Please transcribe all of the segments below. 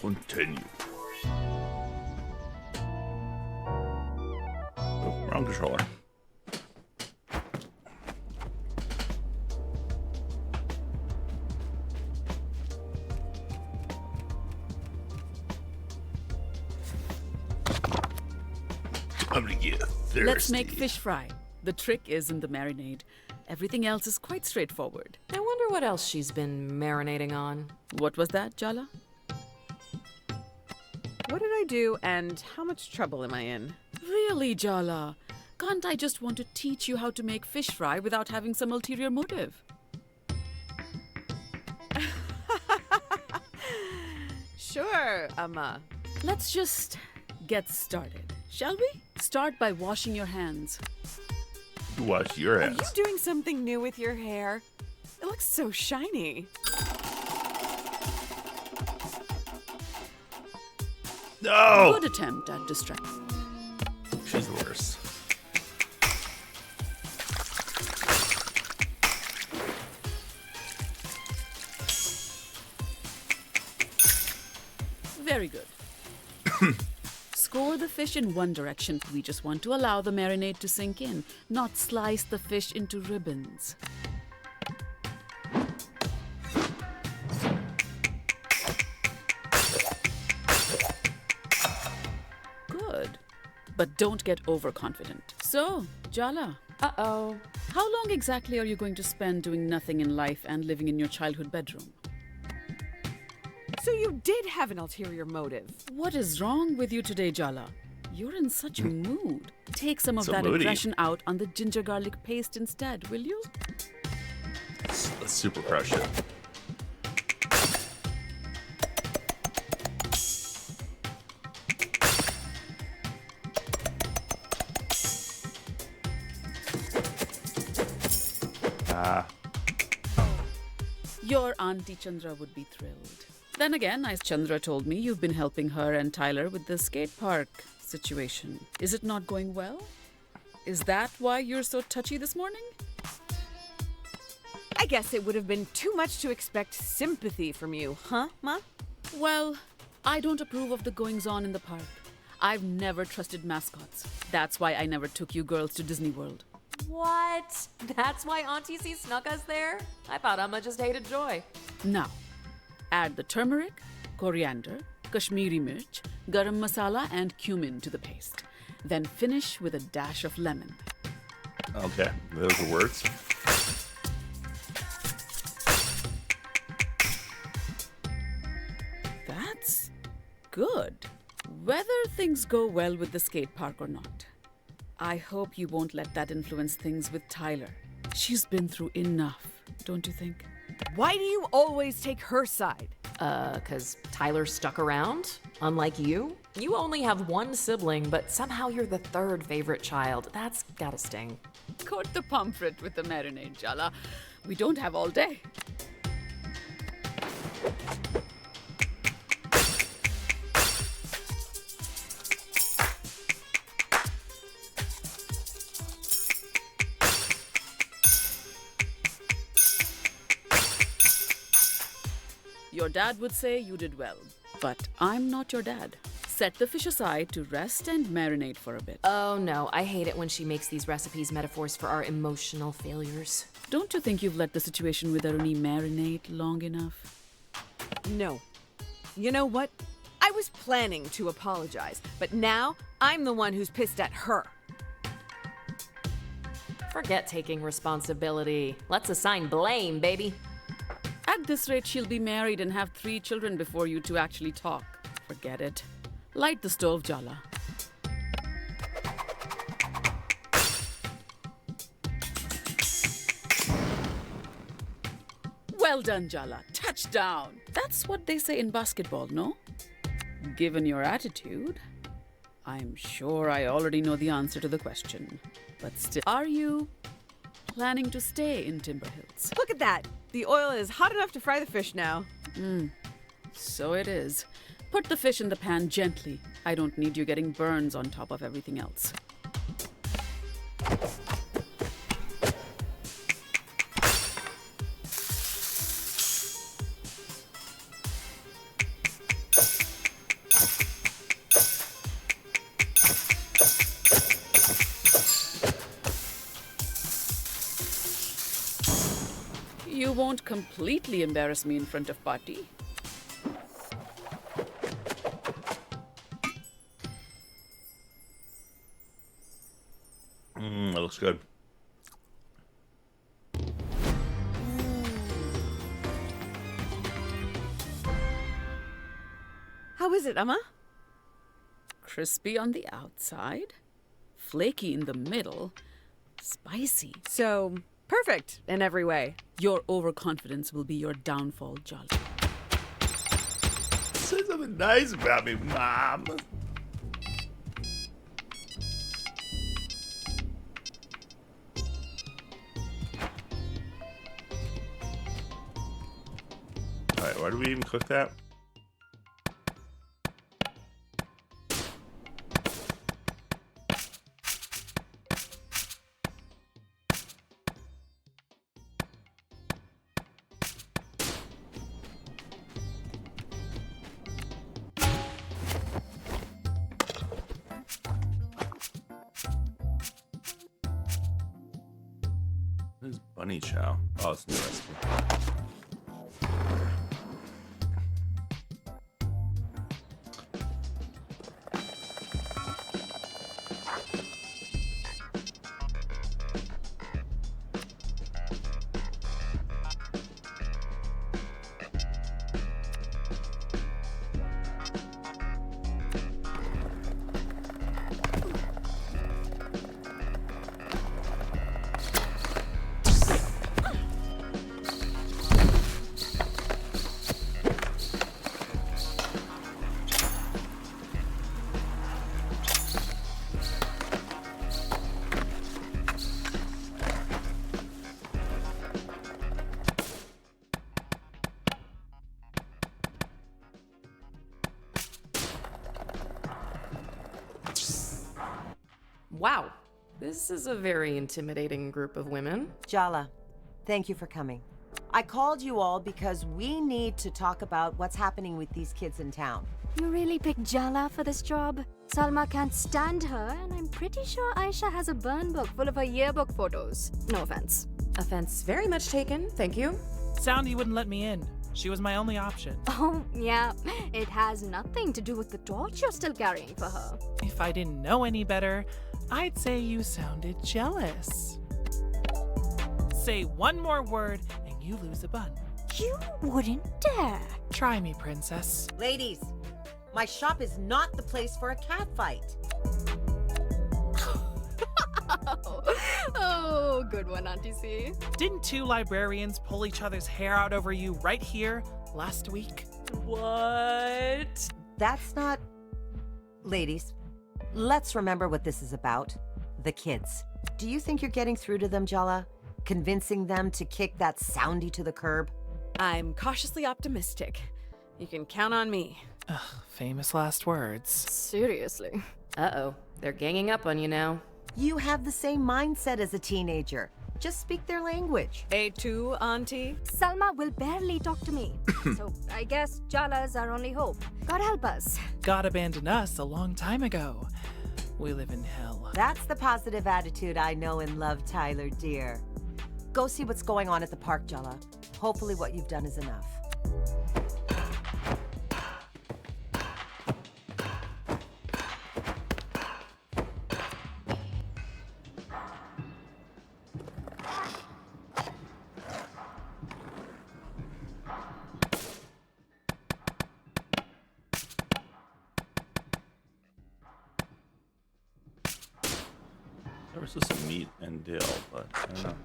Continue. Oh, wrong controller. I'm gonna get thirsty. Let's make fish fry. The trick is in the marinade. Everything else is quite straightforward. I wonder what else she's been marinating on. What was that, Jala? What did I do and how much trouble am I in? Really, Jala? Can't I just want to teach you how to make fish fry without having some ulterior motive? Sure, Let's just get started, shall we? Start by washing your hands. Wash your Are hands. you doing something new with your hair? It looks so shiny. No! Good attempt at distraction. She's the worst. Very good. Score the fish in one direction. We just want to allow the marinade to sink in, not slice the fish into ribbons. Good. But don't get overconfident. So, Jala, Uh-oh. how long exactly are you going to spend doing nothing in life and living in your childhood bedroom? So you did have an ulterior motive. What is wrong with you today, Jala? You're in such a mood. Take some of So that moody. aggression out on the ginger garlic paste instead, will you? Let's super crush it. Your Auntie Chandra would be thrilled. Then again, as Chandra told me, you've been helping her and Tyler with the skate park situation. Is it not going well? Is that why you're so touchy this morning? I guess it would have been too much to expect sympathy from you, huh, Ma? Well, I don't approve of the goings-on in the park. I've never trusted mascots. That's why I never took you girls to Disney World. What? That's why Auntie C snuck us there? I thought Amma just hated Joy. Now, add the turmeric, coriander, Kashmiri mirch, garam masala, and cumin to the paste. Then finish with a dash of lemon. Okay, those are words. That's good. Whether things go well with the skate park or not, I hope you won't let that influence things with Tyler. She's been through enough, don't you think? Why do you always take her side? 'Cause Tyler stuck around? Unlike you? You only have one sibling, but somehow you're the third favorite child. That's gotta sting. Coat the pomfret with the marinade, Jala. We don't have all day. Your dad would say you did well, but I'm not your dad. Set the fish aside to rest and marinate for a bit. Oh no, I hate it when she makes these recipes metaphors for our emotional failures. Don't you think you've let the situation with Aruni marinate long enough? No. You know what? I was planning to apologize, but now I'm the one who's pissed at her. Forget taking responsibility. Let's assign blame, baby. At this rate, she'll be married and have 3 children before you two actually talk. Forget it. Light the stove, Jala. Well done, Jala. Touchdown. That's what they say in basketball, no? Given your attitude, I'm sure I already know the answer to the question. But still, are you planning to stay in Timber Hills? Look at that. The oil is hot enough to fry the fish now. So it is. Put the fish in the pan gently. I don't need you getting burns on top of everything else. you won't completely embarrass me in front of Patty. That looks good. How is it, Emma? Crispy on the outside, flaky in the middle, spicy. So, perfect in every way. Your overconfidence will be your downfall, Jolly. Say something nice about me, Mom. Alright, why do we even cook that? This is bunny chow. Oh, it's a new recipe. Wow, this is a very intimidating group of women. Jala, thank you for coming. I called you all because we need to talk about what's happening with these kids in town. You really picked Jala for this job? Salma can't stand her, and I'm pretty sure Aisha has a burn book full of her yearbook photos. No offense. Offense very much taken, thank you. Soundy wouldn't let me in. She was my only option. Oh, yeah. It has nothing to do with the torch you're still carrying for her. If I didn't know any better, I'd say you sounded jealous. Say one more word and you lose a bun. You wouldn't dare. Try me, princess. Ladies, my shop is not the place for a cat fight. Oh, good one, Auntie C. Didn't two librarians pull each other's hair out over you right here last week? What? That's not... Ladies, let's remember what this is about. The kids. Do you think you're getting through to them, Jala? Convincing them to kick that Soundy to the curb? I'm cautiously optimistic. You can count on me. Ugh, famous last words. Seriously. Uh-oh, they're ganging up on you now. You have the same mindset as a teenager. Just speak their language. A2, Auntie? Salma will barely talk to me. So I guess Jala's our only hope. God help us. God abandoned us a long time ago. We live in hell. That's the positive attitude I know and love, Tyler, dear. Go see what's going on at the park, Jala. Hopefully what you've done is enough. There was just some meat and dill, but I don't know.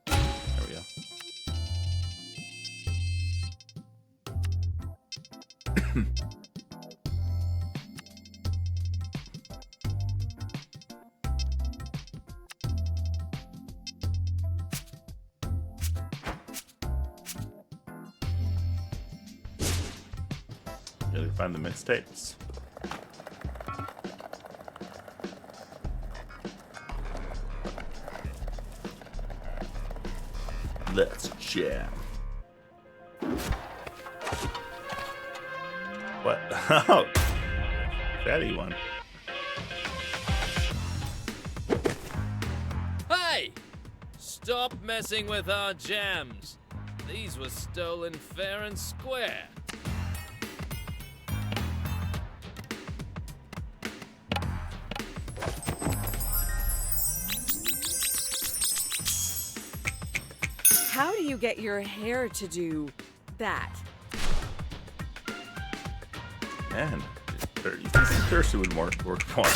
There we go. Gotta find the mixtapes. Let's jam. What? Oh, fatty one. Hey! Stop messing with our gems. These were stolen fair and square. How do you get your hair to do that? Man, you think Percy would work more.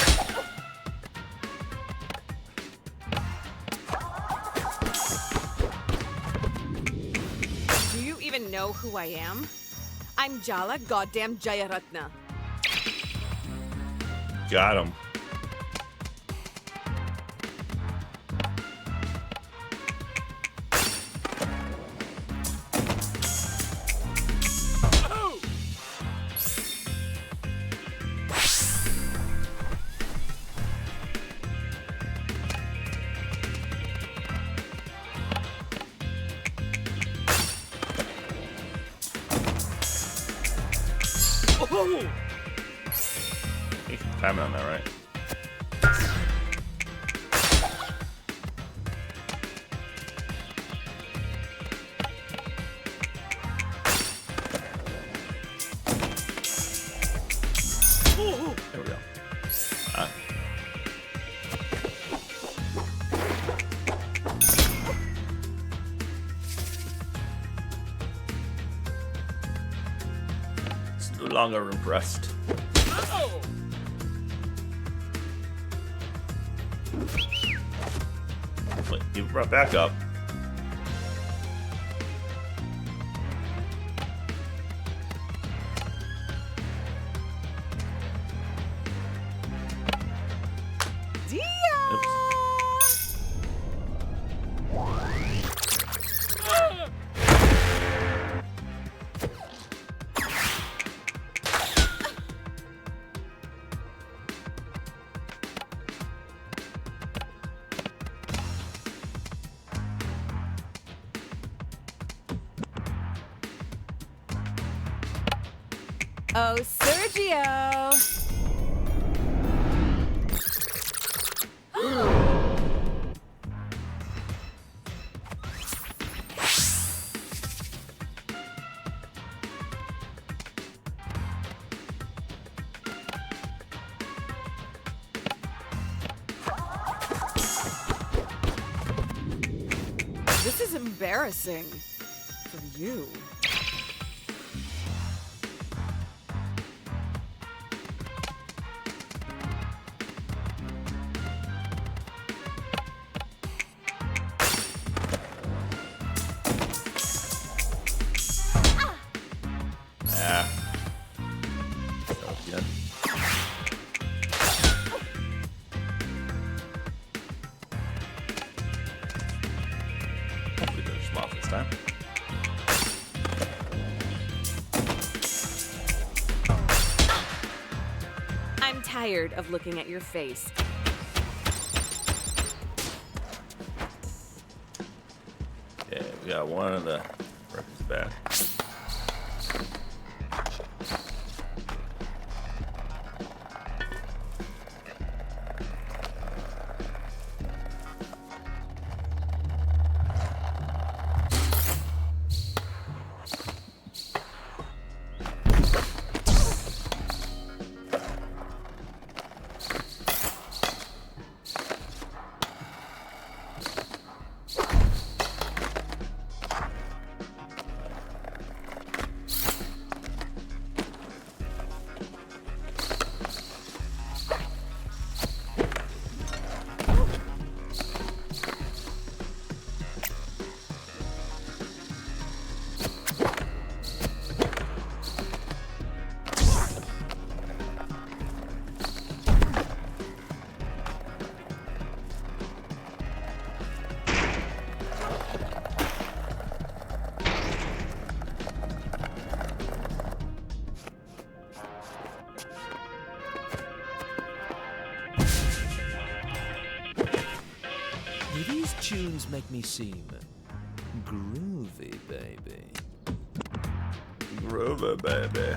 Do you even know who I am? I'm Jala goddamn Jayaratna. Got him. Timing on that, right? There we go. It's no longer impressed. Wait, you brought back up. Oh, Sergio! This is embarrassing for you. Hopefully they're small this time. I'm tired of looking at your face. Yeah, we got one of the records back. These tunes make me seem groovy, baby. Grover, baby.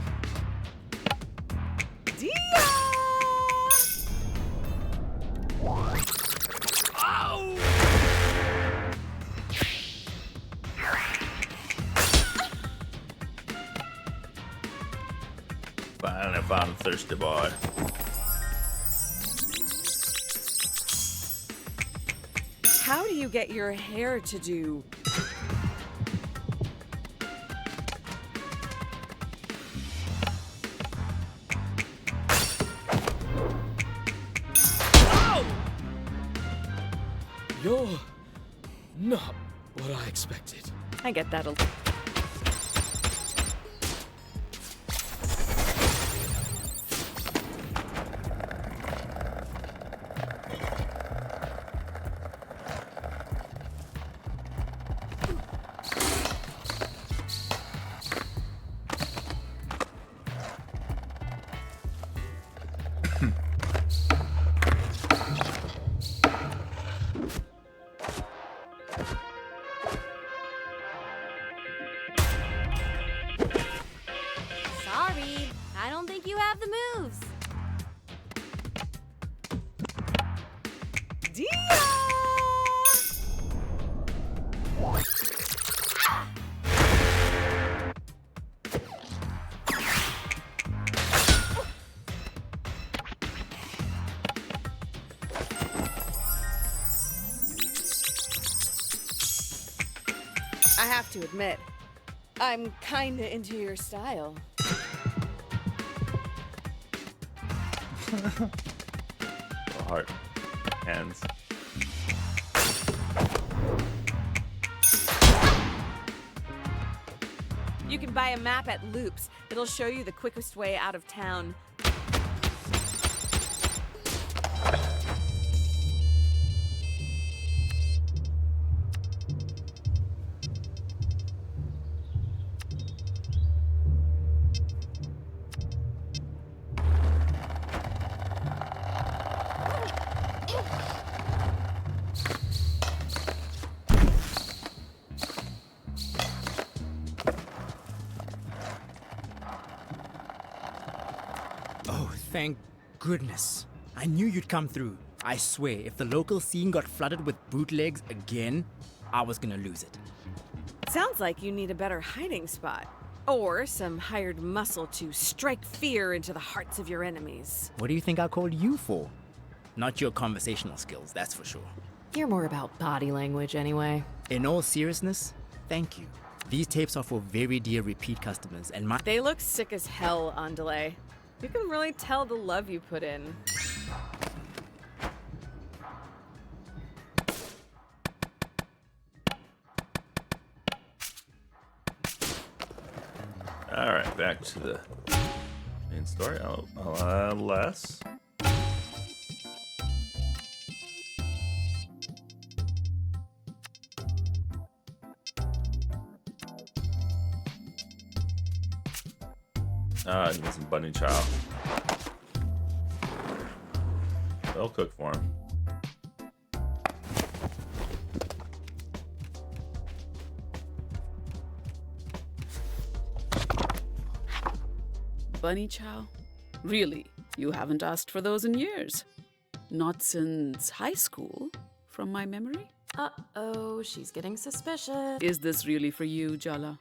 Finally found a thirsty boy. How do you get your hair to do? You're not what I expected. I get that a Sorry, I don't think you have the moves. I have to admit, I'm kinda into your style. Heart. Hands. You can buy a map at Loops. It'll show you the quickest way out of town. Oh, thank goodness. I knew you'd come through. I swear, if the local scene got flooded with bootlegs again, I was gonna lose it. Sounds like you need a better hiding spot. Or some hired muscle to strike fear into the hearts of your enemies. What do you think I called you for? Not your conversational skills, that's for sure. You're more about body language anyway. In all seriousness, thank you. These tapes are for very dear repeat customers, and my. They look sick as hell on delay. You can really tell the love you put in. Alright, back to the main story. Less. I need some bunny chow. They'll cook for him. Bunny chow? Really? You haven't asked for those in years. Not since high school, from my memory? Uh-oh, she's getting suspicious. Is this really for you, Jala?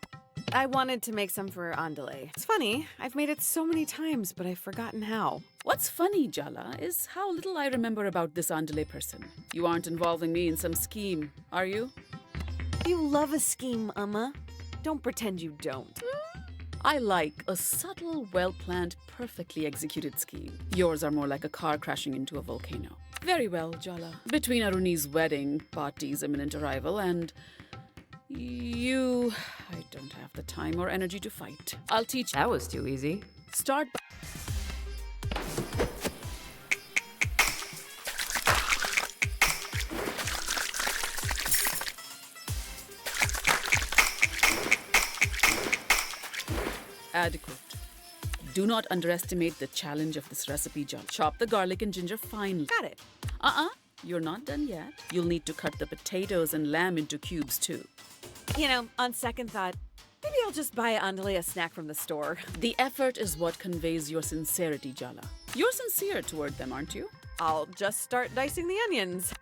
I wanted to make some for Andale. It's funny, I've made it so many times, but I've forgotten how. What's funny, Jala, is how little I remember about this Andale person. You aren't involving me in some scheme, are you? You love a scheme, Amma. Don't pretend you don't. I like a subtle, well-planned, perfectly executed scheme. Yours are more like a car crashing into a volcano. Very well, Jala. Between Aruni's wedding, party's imminent arrival, and you, I don't have the time or energy to fight. I'll teach. That was too easy. Start. Adequate. Do not underestimate the challenge of this recipe, John. Chop the garlic and ginger finely. Got it. You're not done yet. You'll need to cut the potatoes and lamb into cubes too. You know, on second thought, Maybe I'll just buy Andale a snack from the store. The effort is what conveys your sincerity, Jala. You're sincere toward them, aren't you? I'll just start dicing the onions.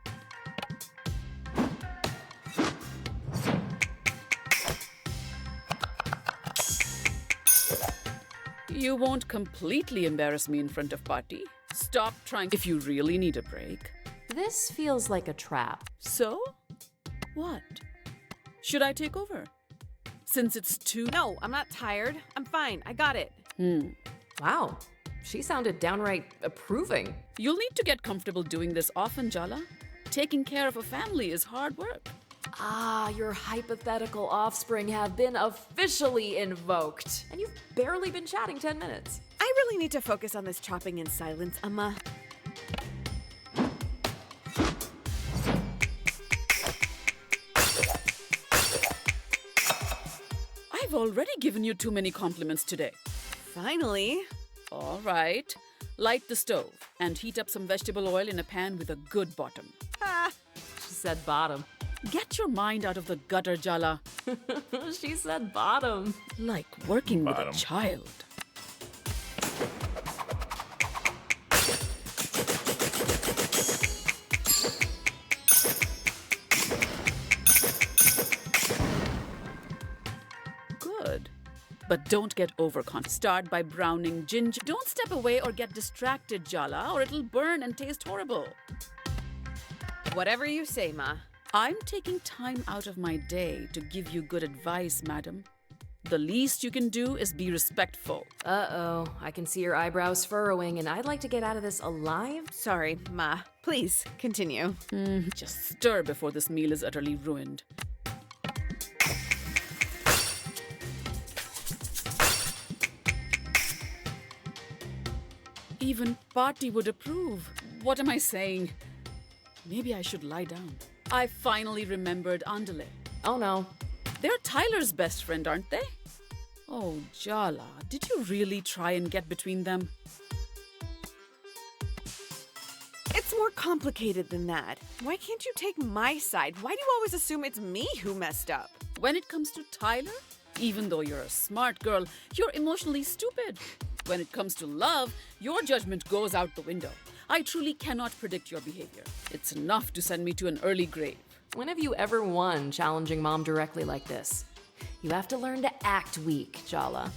You won't completely embarrass me in front of Party. Stop trying if you really need a break. This feels like a trap. So? What? Should I take over? Since it's too... No, I'm not tired. I'm fine. I got it. Wow, she sounded downright approving. You'll need to get comfortable doing this often, Jala. Taking care of a family is hard work. Ah, your hypothetical offspring have been officially invoked. And you've barely been chatting 10 minutes. I really need to focus on this chopping in silence, Amma. I've already given you too many compliments today. Finally. All right. Light the stove and heat up some vegetable oil in a pan with a good bottom. She said bottom. Get your mind out of the gutter, Jala. She said bottom. Like working with Bottom. a child. Good. But don't get overconfident. Start by browning ginger. Don't step away or get distracted, Jala, or it'll burn and taste horrible. Whatever you say, Ma. I'm taking time out of my day to give you good advice, madam. The least you can do is be respectful. Uh-oh, I can see your eyebrows furrowing, and I'd like to get out of this alive. Sorry, Ma. Please, continue. Just stir before this meal is utterly ruined. Even Party would approve. What am I saying? Maybe I should lie down. I finally remembered Andale. Oh no. They're Tyler's best friend, aren't they? Oh, Jala, did you really try and get between them? It's more complicated than that. Why can't you take my side? Why do you always assume it's me who messed up? When it comes to Tyler, even though you're a smart girl, you're emotionally stupid. When it comes to love, your judgment goes out the window. I truly cannot predict your behavior. It's enough to send me to an early grave. When have you ever won challenging Mom directly like this? You have to learn to act weak, Jala.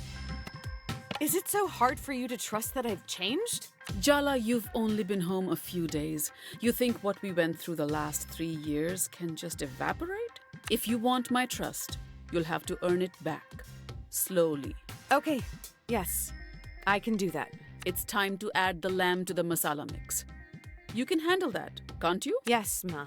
Is it so hard for you to trust that I've changed? Jala, you've only been home a few days. You think what we went through the last 3 years can just evaporate? If you want my trust, you'll have to earn it back. Slowly. Okay, yes, I can do that. It's time to add the lamb to the masala mix. You can handle that, can't you? Yes, Ma.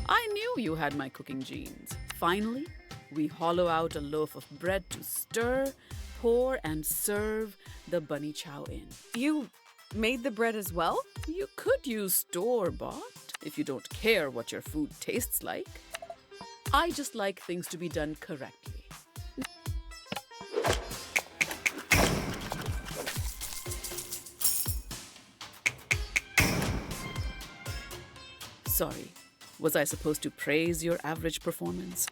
I knew you had my cooking genes. Finally, we hollow out a loaf of bread to stir, pour, and serve the bunny chow in. You made the bread as well? You could use store-bought if you don't care what your food tastes like. I just like things to be done correctly. Sorry, was I supposed to praise your average performance?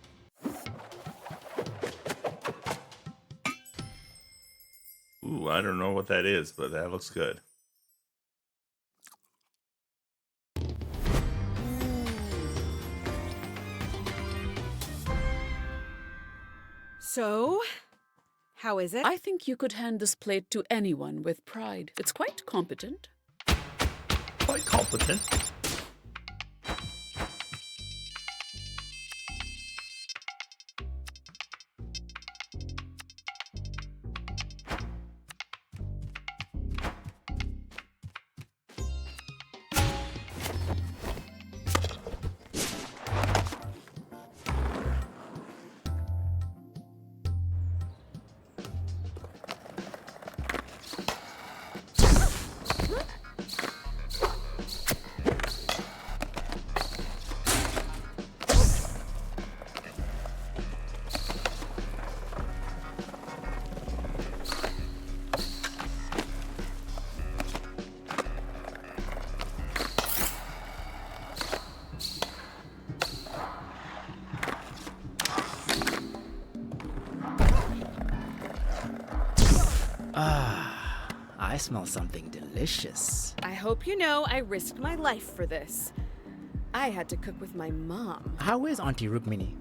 Ooh, I don't know what that is, but that looks good. So, how is it? I think you could hand this plate to anyone with pride. It's quite competent. Quite competent. I smell something delicious. I hope you know I risked my life for this. I had to cook with my mom. How is Auntie Rukmini?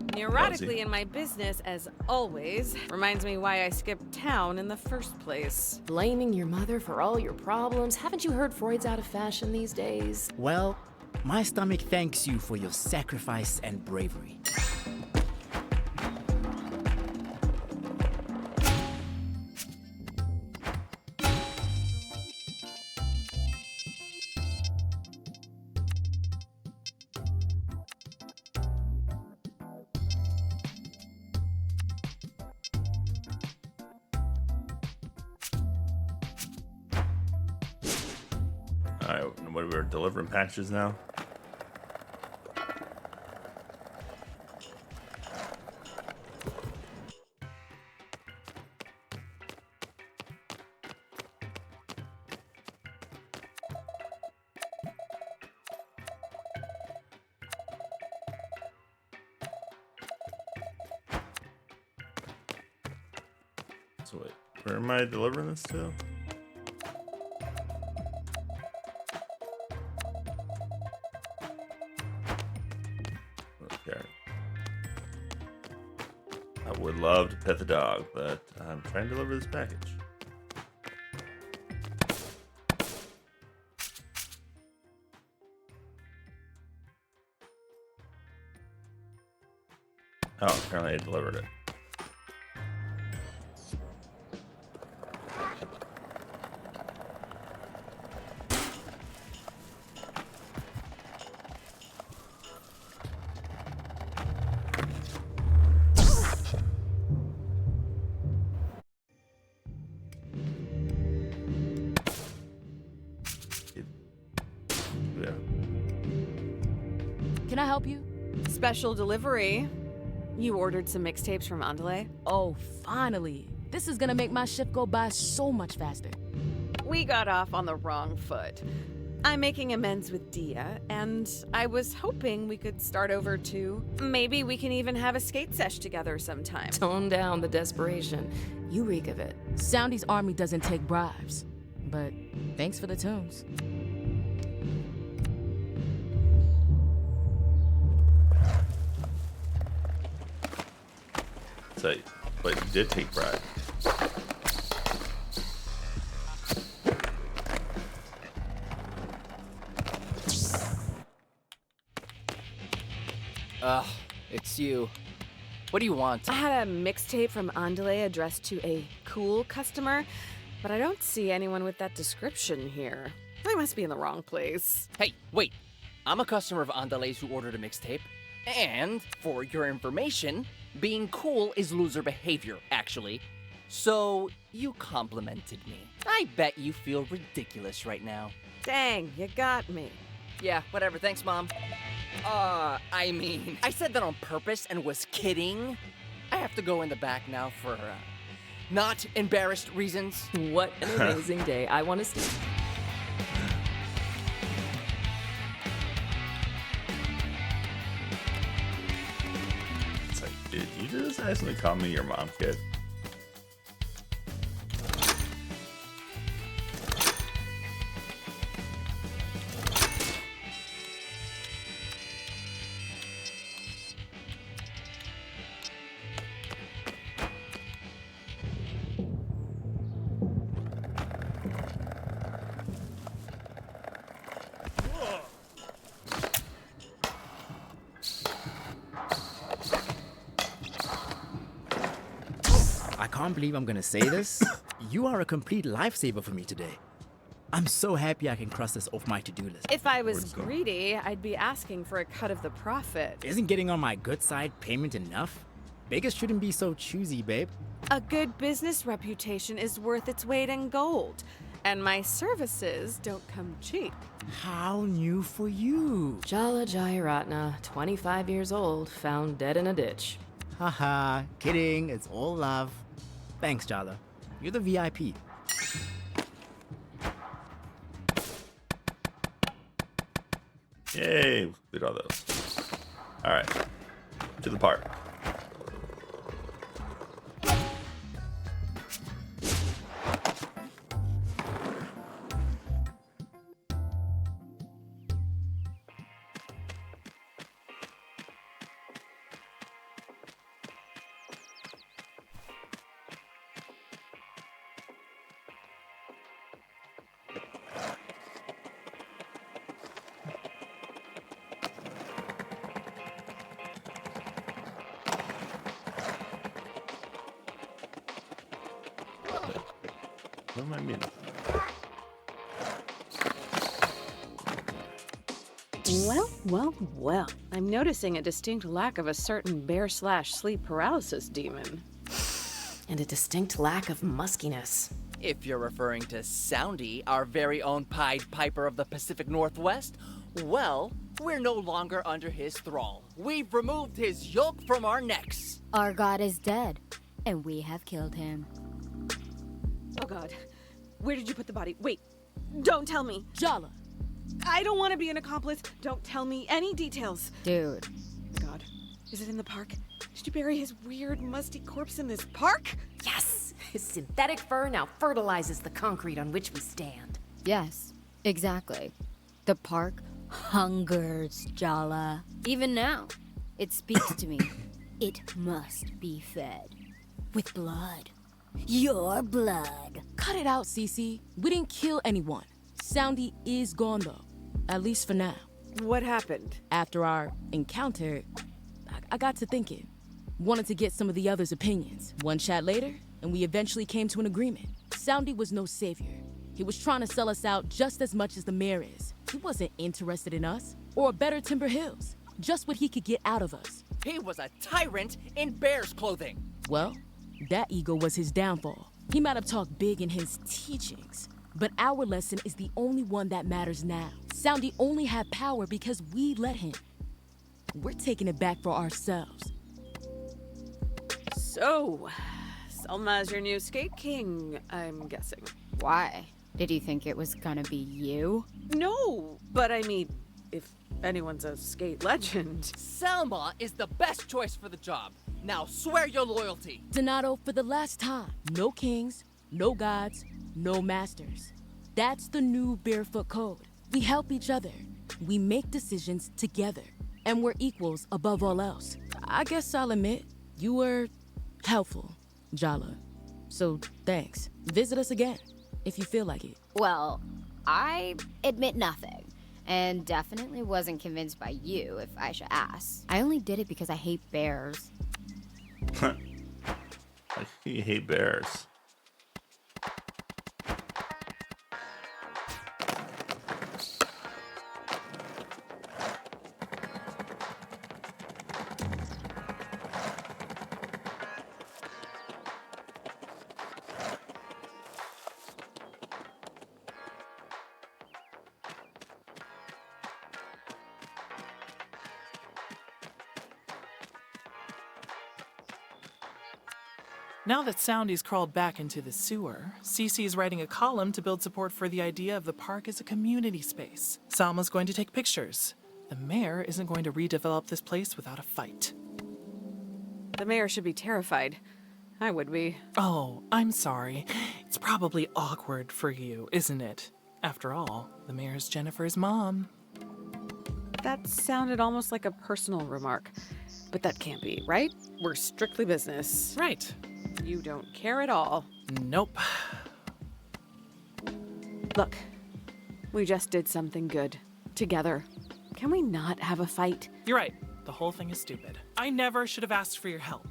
Neurotically in my business, as always. Reminds me why I skipped town in the first place. Blaming your mother for all your problems. Haven't you heard Freud's out of fashion these days? Well, my stomach thanks you for your sacrifice and bravery. Alright, what, we're delivering packages now? So wait, where am I delivering this to? Okay. I would love to pet the dog, but I'm trying to deliver this package. Oh, apparently I delivered it. Yeah. Can I help you? Special delivery. You ordered some mixtapes from Andale? Oh, finally. This is gonna make my shift go by so much faster. We got off on the wrong foot. I'm making amends with Dia, and I was hoping we could start over too. Maybe we can even have a skate sesh together sometime. Tone down the desperation. You reek of it. Soundy's army doesn't take bribes, but thanks for the tunes. So, but you did take pride. Ugh, it's you. What do you want? I had a mixtape from Andale addressed to a cool customer, but I don't see anyone with that description here. I must be in the wrong place. Hey, wait. I'm a customer of Andale's who ordered a mixtape. And, for your information, being cool is loser behavior, actually. So, you complimented me. I bet you feel ridiculous right now. Dang, you got me. Yeah, whatever, thanks, Mom. I mean, I said that on purpose and was kidding. I have to go in the back now for, not embarrassed reasons. What an amazing day. I want to see. It's like, did you just accidentally call me your mom, kid? I can't believe I'm gonna say this. You are a complete lifesaver for me today. I'm so happy I can cross this off my to-do list. If I was greedy, I'd be asking for a cut of the profit. Isn't getting on my good side payment enough? Beggars shouldn't be so choosy, babe. A good business reputation is worth its weight in gold, and my services don't come cheap. How new for you? Jala Jayaratna, 25 years old, found dead in a ditch. Haha, kidding. It's all love. Thanks, Jala. You're the VIP. Yay, did all those. All right, to the park. What am I meaning? Well. I'm noticing a distinct lack of a certain bear/sleep paralysis demon. And a distinct lack of muskiness. If you're referring to Soundy, our very own Pied Piper of the Pacific Northwest, well, we're no longer under his thrall. We've removed his yoke from our necks. Our god is dead, and we have killed him. Oh god. Where did you put the body? Wait. Don't tell me. Jala, I don't want to be an accomplice. Don't tell me any details. Dude. God. Is it in the park? Did you bury his weird, musty corpse in this park? Yes! His synthetic fur now fertilizes the concrete on which we stand. Yes, exactly. The park hungers, Jala. Even now, it speaks to me. It must be fed. With blood. Your blood. cut it out, Cece. We didn't kill anyone. Soundy is gone, though. At least for now. What happened? After our encounter, I got to thinking. Wanted to get some of the others' opinions. One chat later, and we eventually came to an agreement. Soundy was no savior. He was trying to sell us out just as much as the mayor is. He wasn't interested in us, or a better Timber Hills. Just what he could get out of us. He was a tyrant in bear's clothing. Well, that ego was his downfall. He might have talked big in his teachings, but our lesson is the only one that matters now. Soundy only had power because we let him. We're taking it back for ourselves. So, Selma's your new skate king, I'm guessing. Why? Did you think it was gonna be you? No, but I mean, if anyone's a skate legend. Selma is the best choice for the job. Now swear your loyalty. Donato, for the last time, no kings, no gods, no masters. That's the new Barefoot Code. We help each other. We make decisions together. And we're equals above all else. I guess I'll admit, you were helpful, Jala. So thanks. Visit us again, if you feel like it. Well, I admit nothing. And definitely wasn't convinced by you, if Aisha asks. I only did it because I hate bears. You hate bears. Now that Soundy's crawled back into the sewer, Cece's writing a column to build support for the idea of the park as a community space. Salma's going to take pictures. The mayor isn't going to redevelop this place without a fight. The mayor should be terrified. I would be. Oh, I'm sorry. It's probably awkward for you, isn't it? After all, the mayor's Jennifer's mom. That sounded almost like a personal remark. But that can't be, right? We're strictly business. Right. You don't care at all. Nope. Look, we just did something good. Together. Can we not have a fight? You're right. The whole thing is stupid. I never should have asked for your help.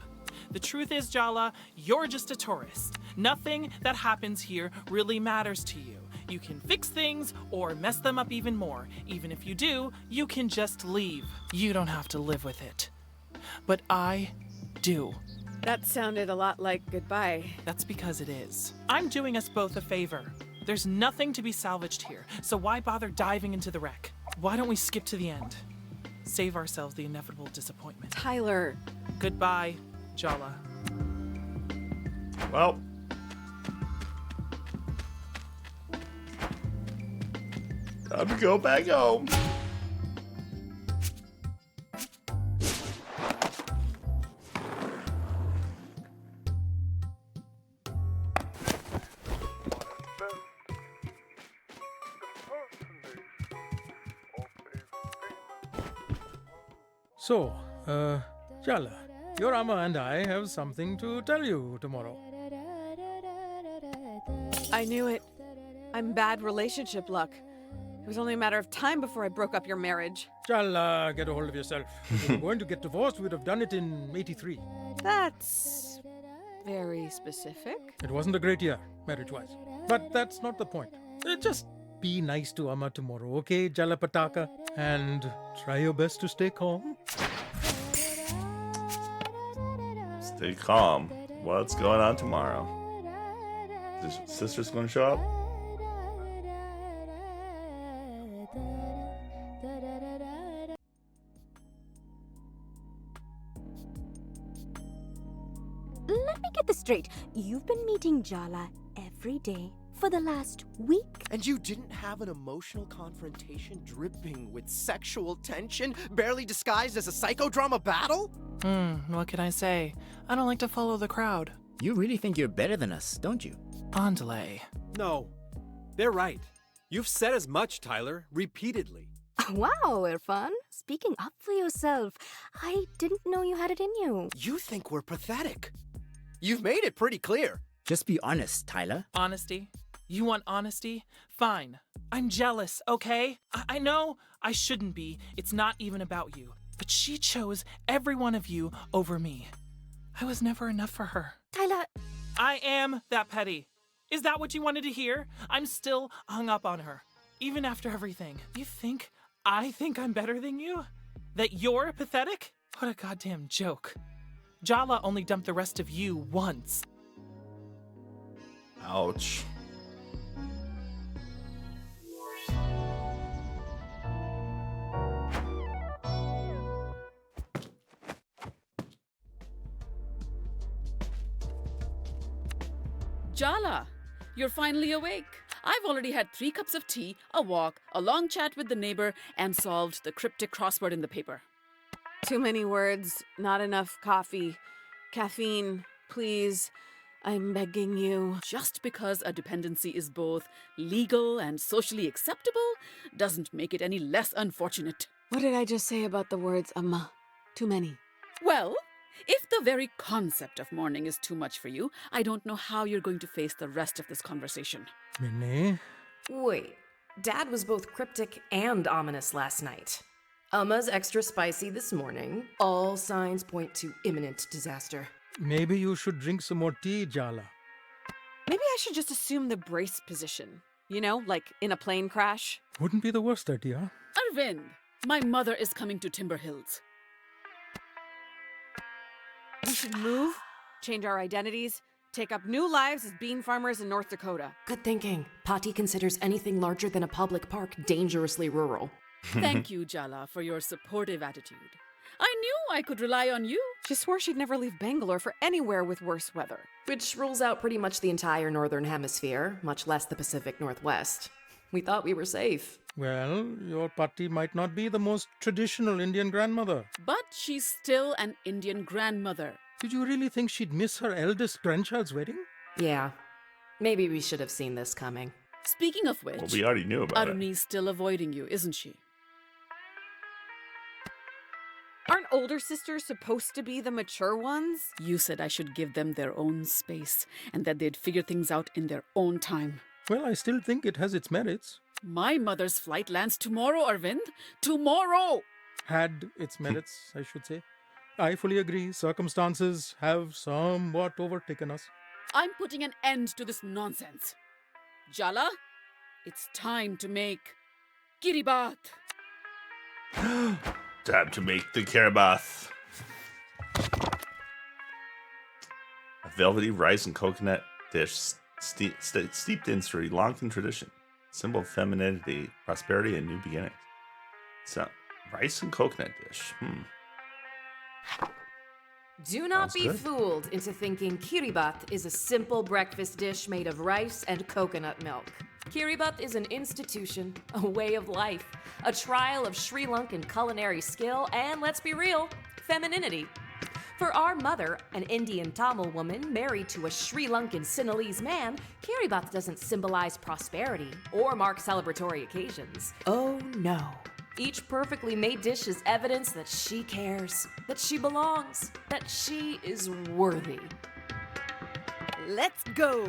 The truth is, Jala, you're just a tourist. Nothing that happens here really matters to you. You can fix things or mess them up even more. Even if you do, you can just leave. You don't have to live with it. But I do. That sounded a lot like goodbye. That's because it is. I'm doing us both a favor. There's nothing to be salvaged here, so why bother diving into the wreck? Why don't we skip to the end? Save ourselves the inevitable disappointment. Tyler. Goodbye, Jala. Well. Time to go back home. So, Jala, your Amma and I have something to tell you tomorrow. I knew it. I'm bad relationship luck. It was only a matter of time before I broke up your marriage. Jala, get a hold of yourself. If we were going to get divorced, we'd have done it in '83. That's very specific. It wasn't a great year, marriage-wise. But that's not the point. Just be nice to Amma tomorrow, okay, Jalapataka? And try your best to stay calm. Stay calm. What's going on tomorrow? Is sisters going to show up? Let me get this straight. You've been meeting Jala every day for the last week? And you didn't have an emotional confrontation dripping with sexual tension, barely disguised as a psychodrama battle? What can I say? I don't like to follow the crowd. You really think you're better than us, don't you? Andale. No, they're right. You've said as much, Tyler, repeatedly. Wow, Irfan. Speaking up for yourself. I didn't know you had it in you. You think we're pathetic. You've made it pretty clear. Just be honest, Tyler. Honesty? You want honesty? Fine. I'm jealous, okay? I know I shouldn't be. It's not even about you. But she chose every one of you over me. I was never enough for her. Tyler. I am that petty. Is that what you wanted to hear? I'm still hung up on her. Even after everything. You think I think I'm better than you? That you're pathetic? What a goddamn joke. Jala only dumped the rest of you once. Ouch. Jala, you're finally awake. I've already had 3 cups of tea, a walk, a long chat with the neighbor, and solved the cryptic crossword in the paper. Too many words, not enough coffee. Caffeine, please. I'm begging you. Just because a dependency is both legal and socially acceptable doesn't make it any less unfortunate. What did I just say about the words amma? Too many. Well, if the very concept of mourning is too much for you, I don't know how you're going to face the rest of this conversation. Minnie? Wait, Dad was both cryptic and ominous last night. Amma's extra spicy this morning. All signs point to imminent disaster. Maybe you should drink some more tea, Jala. Maybe I should just assume the brace position. You know, like in a plane crash. Wouldn't be the worst idea. Arvind, my mother is coming to Timber Hills. We should move, change our identities, take up new lives as bean farmers in North Dakota. Good thinking. Pati considers anything larger than a public park dangerously rural. Thank you, Jala, for your supportive attitude. I knew I could rely on you. She swore she'd never leave Bangalore for anywhere with worse weather. Which rules out pretty much the entire northern hemisphere, much less the Pacific Northwest. We thought we were safe. Well, your Patti might not be the most traditional Indian grandmother. But she's still an Indian grandmother. Did you really think she'd miss her eldest grandchild's wedding? Yeah. Maybe we should have seen this coming. Speaking of which, Well, we already knew about it. Aruni's still avoiding you, isn't she? Aren't older sisters supposed to be the mature ones? You said I should give them their own space and that they'd figure things out in their own time. Well, I still think it has its merits. My mother's flight lands tomorrow, Arvind. Tomorrow! Had its merits, I should say. I fully agree. Circumstances have somewhat overtaken us. I'm putting an end to this nonsense. Jala, it's time to make Kiribat. Time to make the Karabath. A velvety rice and coconut dish steeped in Sri Lankan tradition. Symbol of femininity, prosperity, and new beginnings. So, rice and coconut dish. Do not Sounds be good. fooled into thinking kiribat is a simple breakfast dish made of rice and coconut milk. Kiribat is an institution, a way of life, a trial of Sri Lankan culinary skill, and let's be real, femininity. For our mother, an Indian Tamil woman married to a Sri Lankan Sinhalese man, Kiribat doesn't symbolize prosperity or mark celebratory occasions. Oh no. Each perfectly made dish is evidence that she cares, that she belongs, that she is worthy. Let's go.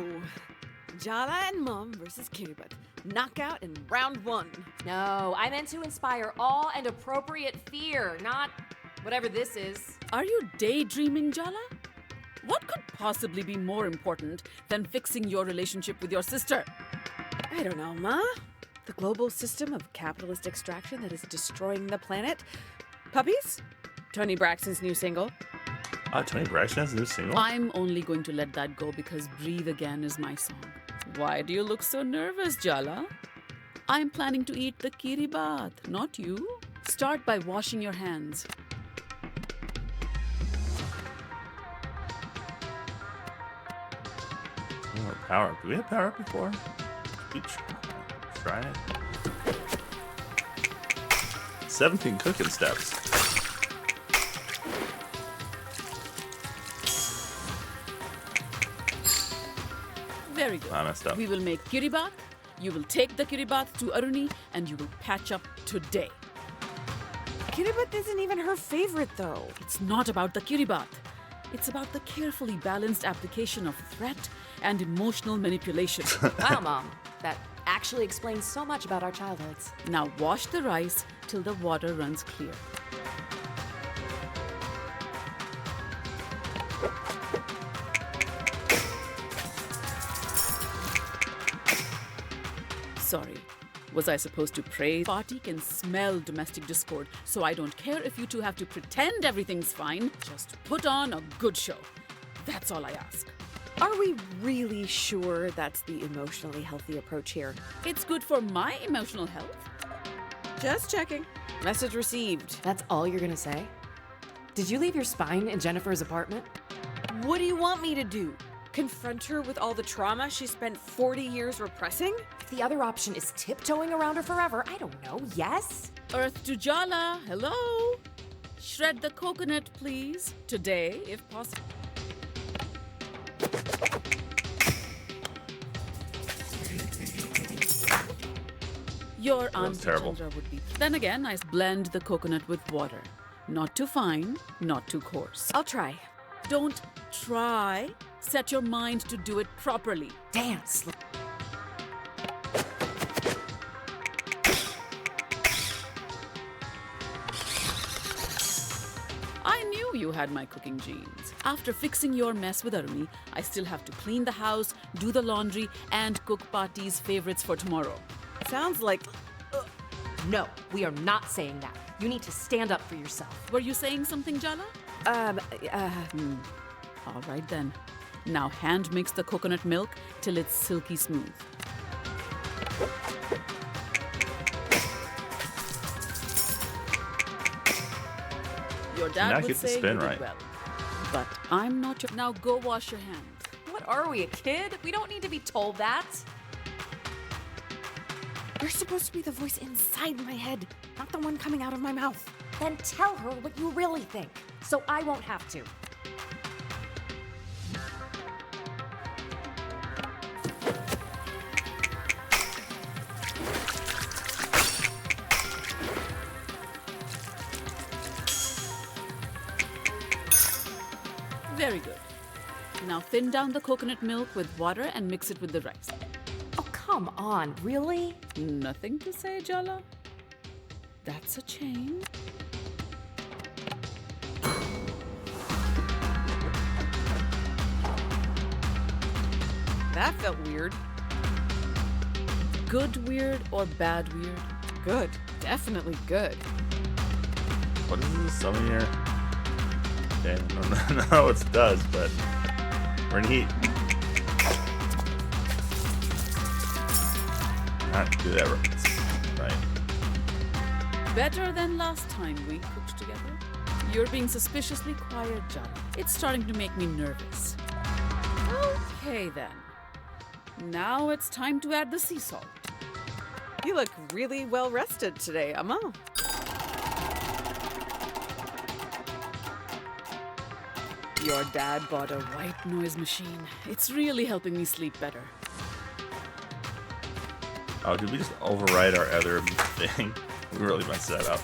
Jala and Mom versus Kiribat. Knockout in round 1. No, I meant to inspire awe and appropriate fear, not whatever this is. Are you daydreaming, Jala? What could possibly be more important than fixing your relationship with your sister? I don't know, Ma. The global system of capitalist extraction that is destroying the planet. Puppies? Tony Braxton's new single. Tony Braxton has a new single? I'm only going to let that go because Breathe Again is my song. Why do you look so nervous, Jala? I'm planning to eat the kiribat, not you. Start by washing your hands. Oh, power up. Do we have power up before? We try it. 17 cooking steps. Very good. I messed up. We will make kiribat. You will take the kiribat to Aruni and you will patch up today. Kiribat isn't even her favorite, though. It's not about the kiribat. It's about the carefully balanced application of threat and emotional manipulation. Wow, Mom. That actually explains so much about our childhoods. Now wash the rice till the water runs clear. Sorry. Was I supposed to praise? Party can smell domestic discord, so I don't care if you two have to pretend everything's fine. Just put on a good show. That's all I ask. Are we really sure that's the emotionally healthy approach here? It's good for my emotional health. Just checking. Message received. That's all you're gonna say? Did you leave your spine in Jennifer's apartment? What do you want me to do? Confront her with all the trauma she spent 40 years repressing? If the other option is tiptoeing around her forever, I don't know, yes? Earth to Jala, hello? Shred the coconut, please. Today, if possible. Your Auntie terrible. Chandra would be. Then again, I blend the coconut with water. Not too fine, not too coarse. I'll try. Don't try. Set your mind to do it properly. Dance. I knew you had my cooking genes. After fixing your mess with Aruni, I still have to clean the house, do the laundry, and cook Pati's favorites for tomorrow. Sounds like... No, we are not saying that. You need to stand up for yourself. Were you saying something, Jala? All right then. Now hand mix the coconut milk till it's silky smooth. Your dad Not would get the say spin you did right. well. But I'm not your... Now go wash your hands. What are we, a kid? We don't need to be told that. You're supposed to be the voice inside my head, not the one coming out of my mouth. Then tell her what you really think, so I won't have to. Very good. Now thin down the coconut milk with water and mix it with the rice. Oh, come on, really? Nothing to say, Jala? That's a change. That felt weird. Good weird or bad weird? Good. Definitely good. What is this? Some of your... Okay, I don't know what it does, but we're in heat. Not do that right. Better than last time we cooked together. You're being suspiciously quiet, Jala. It's starting to make me nervous. Okay then. Now it's time to add the sea salt. You look really well rested today, Amma. Your dad bought a white noise machine. It's really helping me sleep better. Oh, did we just override our other thing? We really messed that up.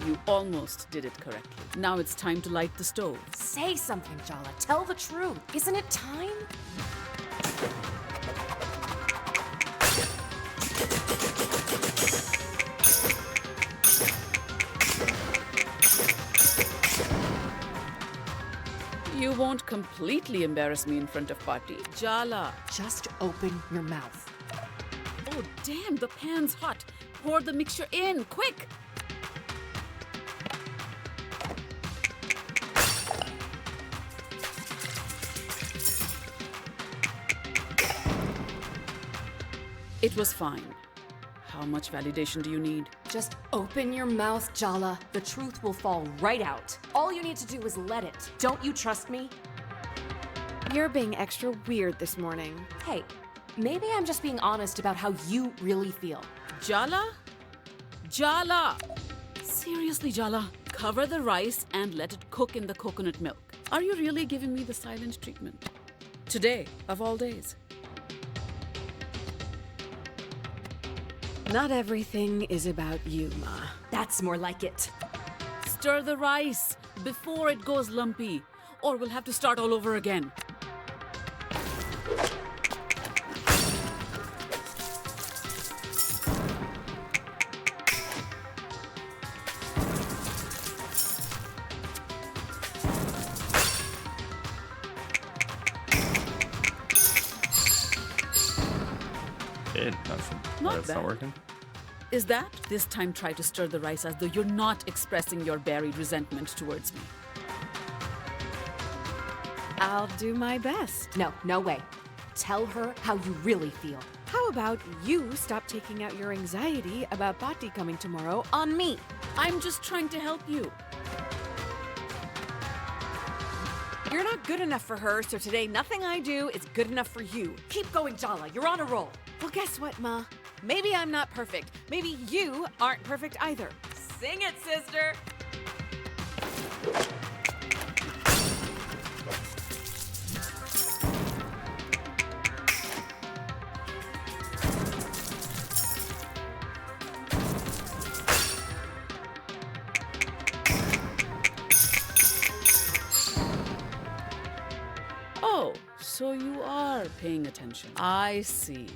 You almost did it correctly. Now it's time to light the stove. Say something, Jala. Tell the truth. Isn't it time? you won't completely embarrass me in front of Patti. Jala. Just open your mouth. Oh, damn, the pan's hot. Pour the mixture in, quick. It was fine. How much validation do you need? Just open your mouth, Jala. The truth will fall right out. All you need to do is let it. Don't you trust me? You're being extra weird this morning. Hey, maybe I'm just being honest about how you really feel. Jala? Jala! Seriously, Jala, cover the rice and let it cook in the coconut milk. Are you really giving me the silent treatment? Today, of all days. Not everything is about you, Ma. That's more like it. Stir the rice before it goes lumpy, or we'll have to start all over again. That's not working. Is that? This time try to stir the rice as though you're not expressing your buried resentment towards me. I'll do my best. No way. Tell her how you really feel. How about you stop taking out your anxiety about Patti coming tomorrow on me? I'm just trying to help you. You're not good enough for her, so today nothing I do is good enough for you. Keep going, Jala. You're on a roll. Well, guess what, Ma? Maybe I'm not perfect. Maybe you aren't perfect either. Sing it, sister. Oh, so you are paying attention. I see.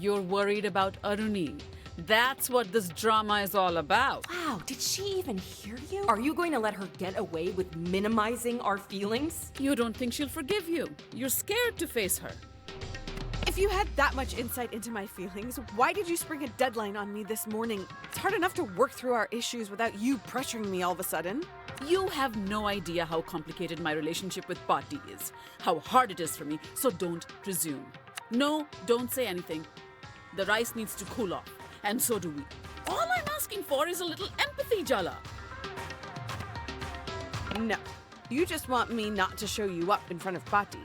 You're worried about Aruni. That's what this drama is all about. Wow, did she even hear you? Are you going to let her get away with minimizing our feelings? You don't think she'll forgive you. You're scared to face her. If you had that much insight into my feelings, why did you spring a deadline on me this morning? It's hard enough to work through our issues without you pressuring me all of a sudden. You have no idea how complicated my relationship with Patti is, how hard it is for me, so don't presume. No, don't say anything. The rice needs to cool off, and so do we. All I'm asking for is a little empathy, Jala. No, you just want me not to show you up in front of Patti.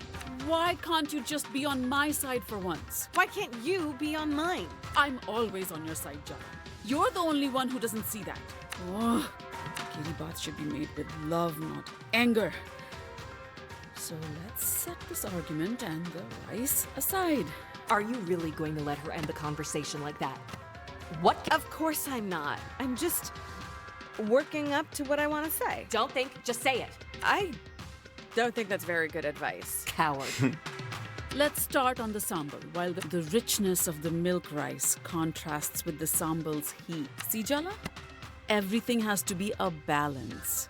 Why can't you just be on my side for once? Why can't you be on mine? I'm always on your side, Jala. You're the only one who doesn't see that. Oh, kitty baths should be made with love, not anger. So let's set this argument and the rice aside. Are you really going to let her end the conversation like that? What? Of course I'm not. I'm just working up to what I want to say. Don't think, just say it. I don't think that's very good advice. Coward. Let's start on the sambal, while the richness of the milk rice contrasts with the sambal's heat. See, Jala? Everything has to be a balance.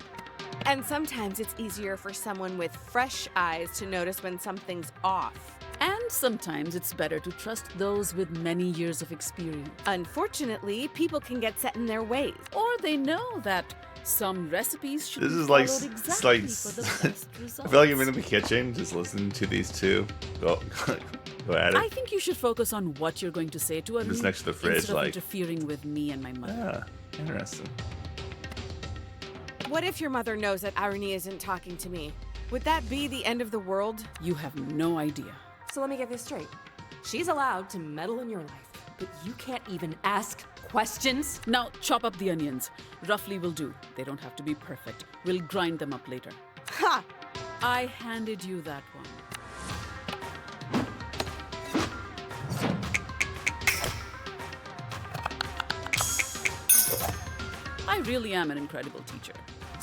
And sometimes it's easier for someone with fresh eyes to notice when something's off. And sometimes it's better to trust those with many years of experience. Unfortunately, people can get set in their ways. Or they know that some recipes should This be is like, followed it's exactly like for the best results. I feel like I'm in the kitchen just listening to these two go at it. I think you should focus on what you're going to say to her. Just next to the fridge, instead of like interfering with me and my mother. Yeah, interesting. What if your mother knows that Aruni isn't talking to me? Would that be the end of the world? You have no idea. So let me get this straight. She's allowed to meddle in your life, but you can't even ask questions? Now chop up the onions. Roughly will do. They don't have to be perfect. We'll grind them up later. Ha! I handed you that one. I really am an incredible teacher.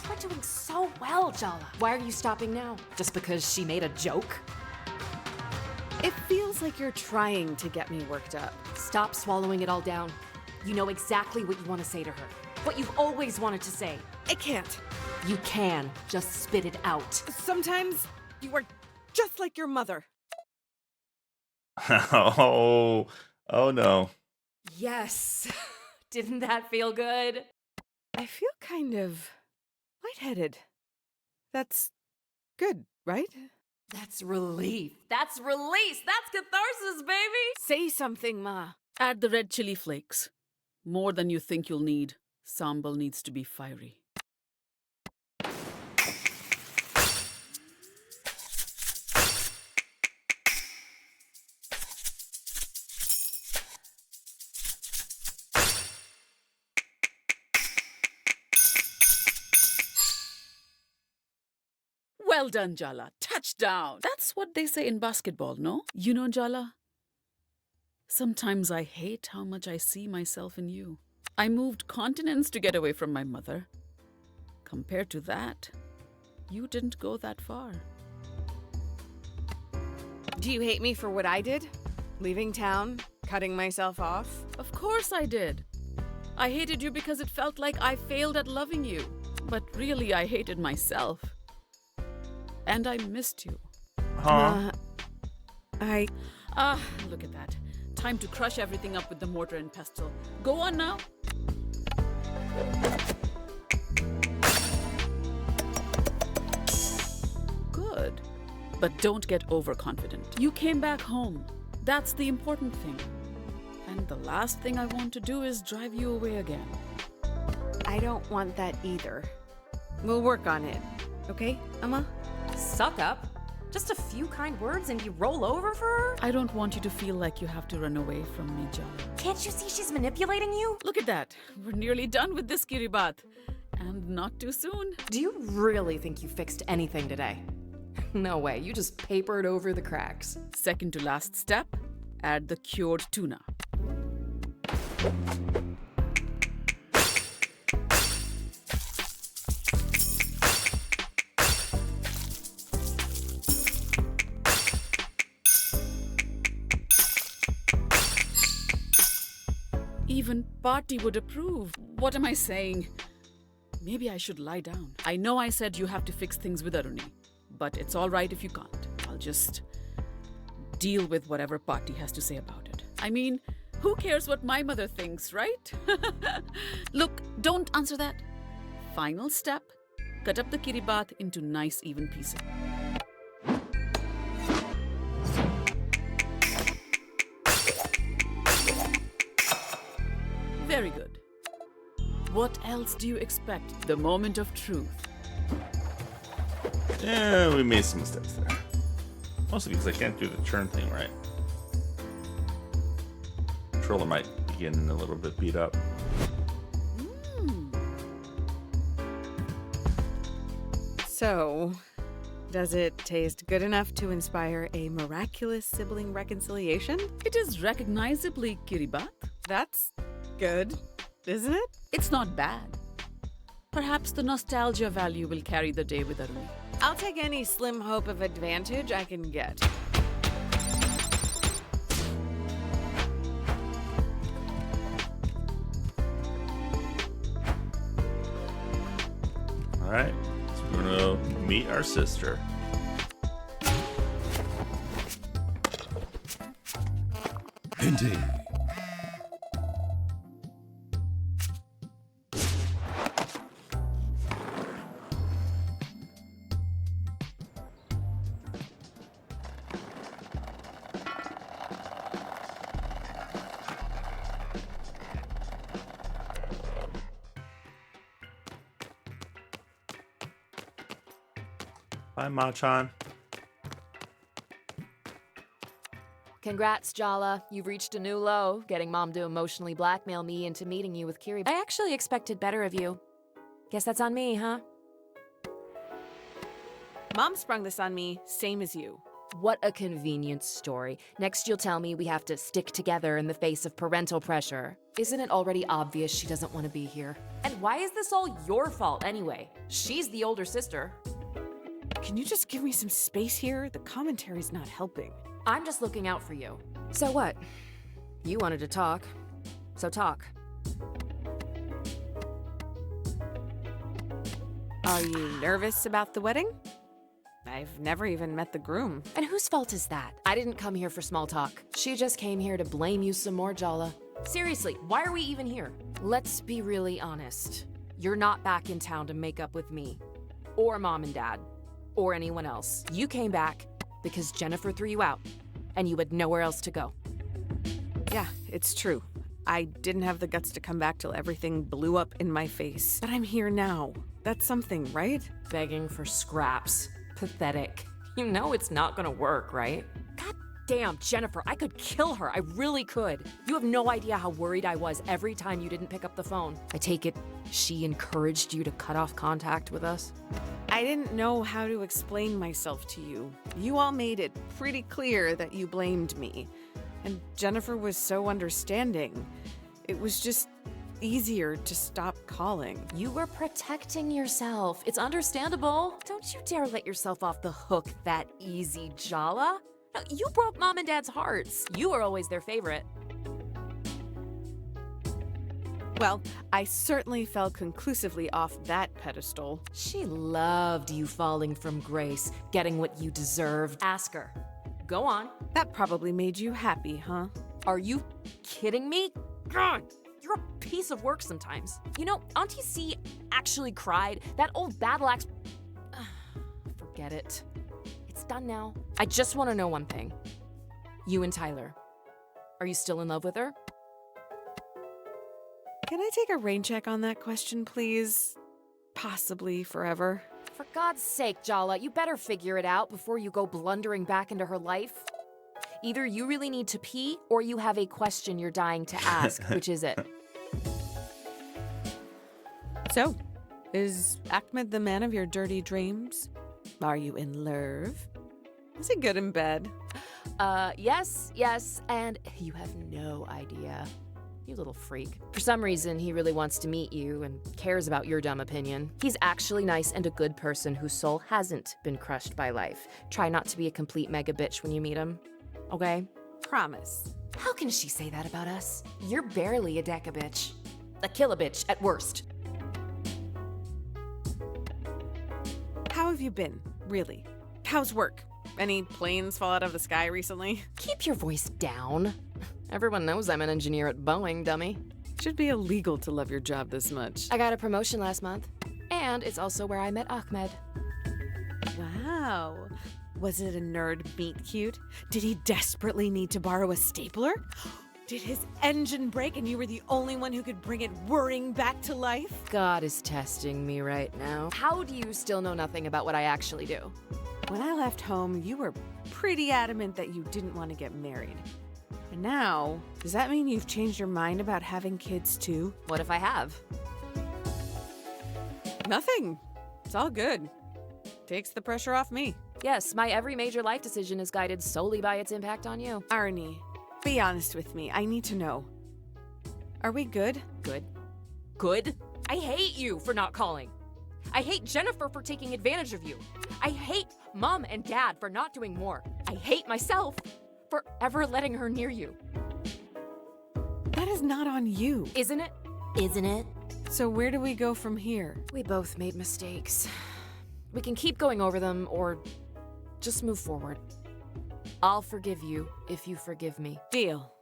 You're doing so well, Jala. Why are you stopping now? Just because she made a joke? It feels like you're trying to get me worked up. Stop swallowing it all down. You know exactly what you want to say to her. What you've always wanted to say. I can't. You can. Just spit it out. Sometimes You are just like your mother. Oh, oh no. Yes. Didn't that feel good? I feel kind of lightheaded. That's good, right? That's relief. That's release. That's catharsis, baby. Say something, Ma. Add the red chili flakes. More than you think you'll need. Sambal needs to be fiery. Well done, Jala. Touchdown. That's what they say in basketball, no? You know, Jala, sometimes I hate how much I see myself in you. I moved continents to get away from my mother. Compared to that, you didn't go that far. Do you hate me for what I did? Leaving town? Cutting myself off? Of course I did. I hated you because it felt like I failed at loving you. But really, I hated myself. And I missed you. Huh? Look at that. Time to crush everything up with the mortar and pestle. Go on now. Good. But don't get overconfident. You came back home. That's the important thing. And the last thing I want to do is drive you away again. I don't want that either. We'll work on it. Okay, Amma? Suck up. Just a few kind words and you roll over for her? I don't want you to feel like you have to run away from me, Jala. Can't you see she's manipulating you? Look at that. We're nearly done with this kiribat. And not too soon. Do you really think you fixed anything today? No way, you just papered over the cracks. Second to last step, add the cured tuna. Even Party would approve. What am I saying? Maybe I should lie down. I know I said you have to fix things with Aruni, but it's all right if you can't. I'll just deal with whatever Party has to say about it. I mean, who cares what my mother thinks, right? Look, don't answer that. Final step, cut up the kiribat into nice even pieces. Very good. What else do you expect? The moment of truth. Yeah, we made some mistakes there. Mostly because I can't do the churn thing right. Controller might be getting a little bit beat up. So, does it taste good enough to inspire a miraculous sibling reconciliation? It is recognizably kiribat. That's good, isn't it? It's not bad. Perhaps the nostalgia value will carry the day with Aruni. I'll take any slim hope of advantage I can get. Alright, so we're gonna meet our sister. Indeed. Bye, Machan. Congrats, Jala. You've reached a new low, getting Mom to emotionally blackmail me into meeting you with Kiri. I actually expected better of you. Guess that's on me, huh? Mom sprung this on me, same as you. What a convenient story. Next you'll tell me we have to stick together in the face of parental pressure. Isn't it already obvious she doesn't want to be here? And why is this all your fault anyway? She's the older sister. Can you just give me some space here? The commentary's not helping. I'm just looking out for you. So what? You wanted to talk, so talk. Are you nervous about the wedding? I've never even met the groom. And whose fault is that? I didn't come here for small talk. She just came here to blame you some more, Jala. Seriously, why are we even here? Let's be really honest. You're not back in town to make up with me, or Mom and Dad, or anyone else. You came back because Jennifer threw you out, and you had nowhere else to go. Yeah, it's true. I didn't have the guts to come back till everything blew up in my face. But I'm here now. That's something, right? Begging for scraps. Pathetic. You know it's not gonna work, right? God damn, Jennifer, I could kill her. I really could. You have no idea how worried I was every time you didn't pick up the phone. I take it she encouraged you to cut off contact with us? I didn't know how to explain myself to you. You all made it pretty clear that you blamed me. And Jennifer was so understanding. It was just easier to stop calling. You were protecting yourself. It's understandable. Don't you dare let yourself off the hook that easy, Jala. No, you broke Mom and Dad's hearts. You were always their favorite. Well, I certainly fell conclusively off that pedestal. She loved you falling from grace, getting what you deserved. Ask her. Go on. That probably made you happy, huh? Are you kidding me? God, you're a piece of work sometimes. You know, Auntie C actually cried. That old battle axe... Forget it. It's done now. I just want to know one thing. You and Tyler. Are you still in love with her? Can I take a rain check on that question, please? Possibly forever. For God's sake, Jala, you better figure it out before you go blundering back into her life. Either you really need to pee, or you have a question you're dying to ask. Which is it? So, is Ahmed the man of your dirty dreams? Are you in love? Is he good in bed? Yes, and you have no idea. You little freak. For some reason, he really wants to meet you and cares about your dumb opinion. He's actually nice and a good person whose soul hasn't been crushed by life. Try not to be a complete mega bitch when you meet him. Okay? Promise. How can she say that about us? You're barely a deca bitch. A kill a bitch, at worst. How have you been, really? How's work? Any planes fall out of the sky recently? Keep your voice down. Everyone knows I'm an engineer at Boeing, dummy. Should be illegal to love your job this much. I got a promotion last month. And it's also where I met Ahmed. Wow. Was it a nerd meet cute? Did he desperately need to borrow a stapler? Did his engine break and you were the only one who could bring it whirring back to life? God is testing me right now. How do you still know nothing about what I actually do? When I left home, you were pretty adamant that you didn't want to get married. And now, does that mean you've changed your mind about having kids too? What if I have? Nothing. It's all good. Takes the pressure off me. Yes, my every major life decision is guided solely by its impact on you. Arnie, be honest with me. I need to know. Are we good? Good? Good? I hate you for not calling. I hate Jennifer for taking advantage of you. I hate Mom and Dad for not doing more. I hate myself for ever letting her near you. That is not on you. Isn't it? Isn't it? So where do we go from here? We both made mistakes. We can keep going over them or just move forward. I'll forgive you if you forgive me. Deal.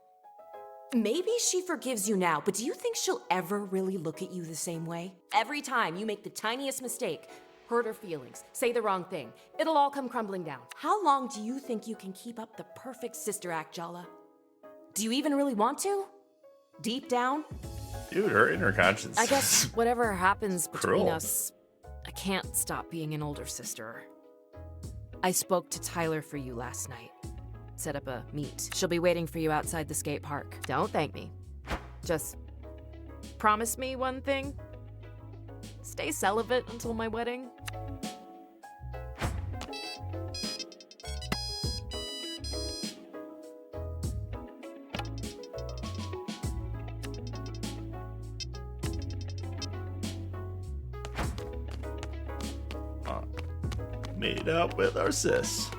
Maybe she forgives you now, but do you think she'll ever really look at you the same way? Every time you make the tiniest mistake, hurt her feelings, say the wrong thing, it'll all come crumbling down. How long do you think you can keep up the perfect sister act, Jala? Do you even really want to? Deep down? Dude, her inner conscience. I guess whatever happens between Cruel. us, I can't stop being an older sister. I spoke to Tyler for you last night. Set up a meet. She'll be waiting for you outside the skate park. Don't thank me. Just promise me one thing. Stay celibate until my wedding. Made up with our sis.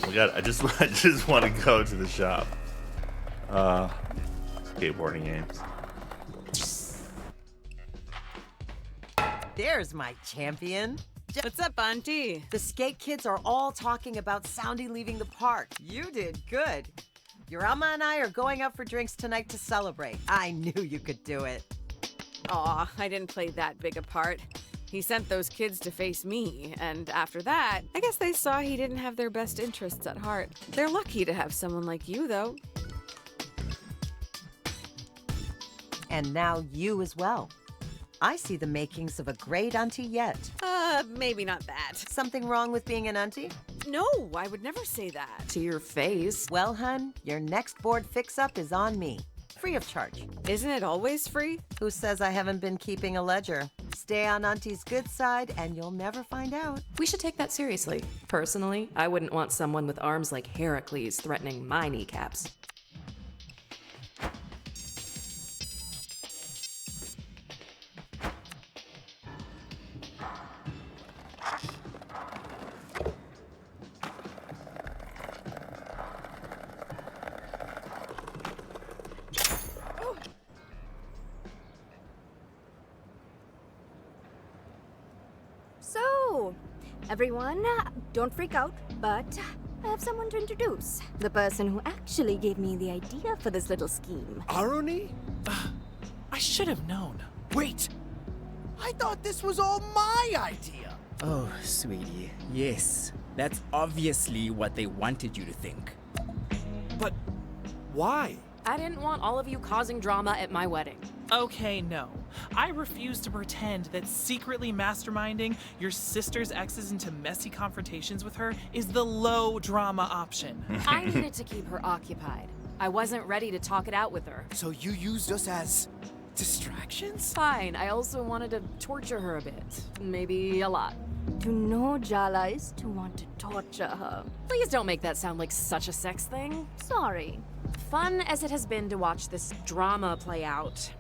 my god, I just I just want to go to the shop. Skateboarding games. There's my champion. What's up, Auntie? The skate kids are all talking about Soundy leaving the park. You did good. Your Alma and I are going out for drinks tonight to celebrate. I knew you could do it. Aw, I didn't play that big a part. He sent those kids to face me, and after that, I guess they saw he didn't have their best interests at heart. They're lucky to have someone like you, though. And now you as well. I see the makings of a great auntie yet. Maybe not that. Something wrong with being an auntie? No, I would never say that. To your face. Well, hun, your next board fix-up is on me. Free of charge. Isn't it always free? Who says I haven't been keeping a ledger? Stay on Auntie's good side and you'll never find out. We should take that seriously. Personally, I wouldn't want someone with arms like Heracles threatening my kneecaps. So, everyone, don't freak out, but I have someone to introduce. The person who actually gave me the idea for this little scheme. Aruni? I should have known. Wait! I thought this was all my idea! Oh, sweetie, yes. That's obviously what they wanted you to think. But why? I didn't want all of you causing drama at my wedding. Okay, no. I refuse to pretend that secretly masterminding your sister's exes into messy confrontations with her is the low drama option. I needed to keep her occupied. I wasn't ready to talk it out with her. So you used us as distractions? Fine, I also wanted to torture her a bit. Maybe a lot. To know Jala is to want to torture her. Please don't make that sound like such a sex thing. Sorry. Fun as it has been to watch this drama play out,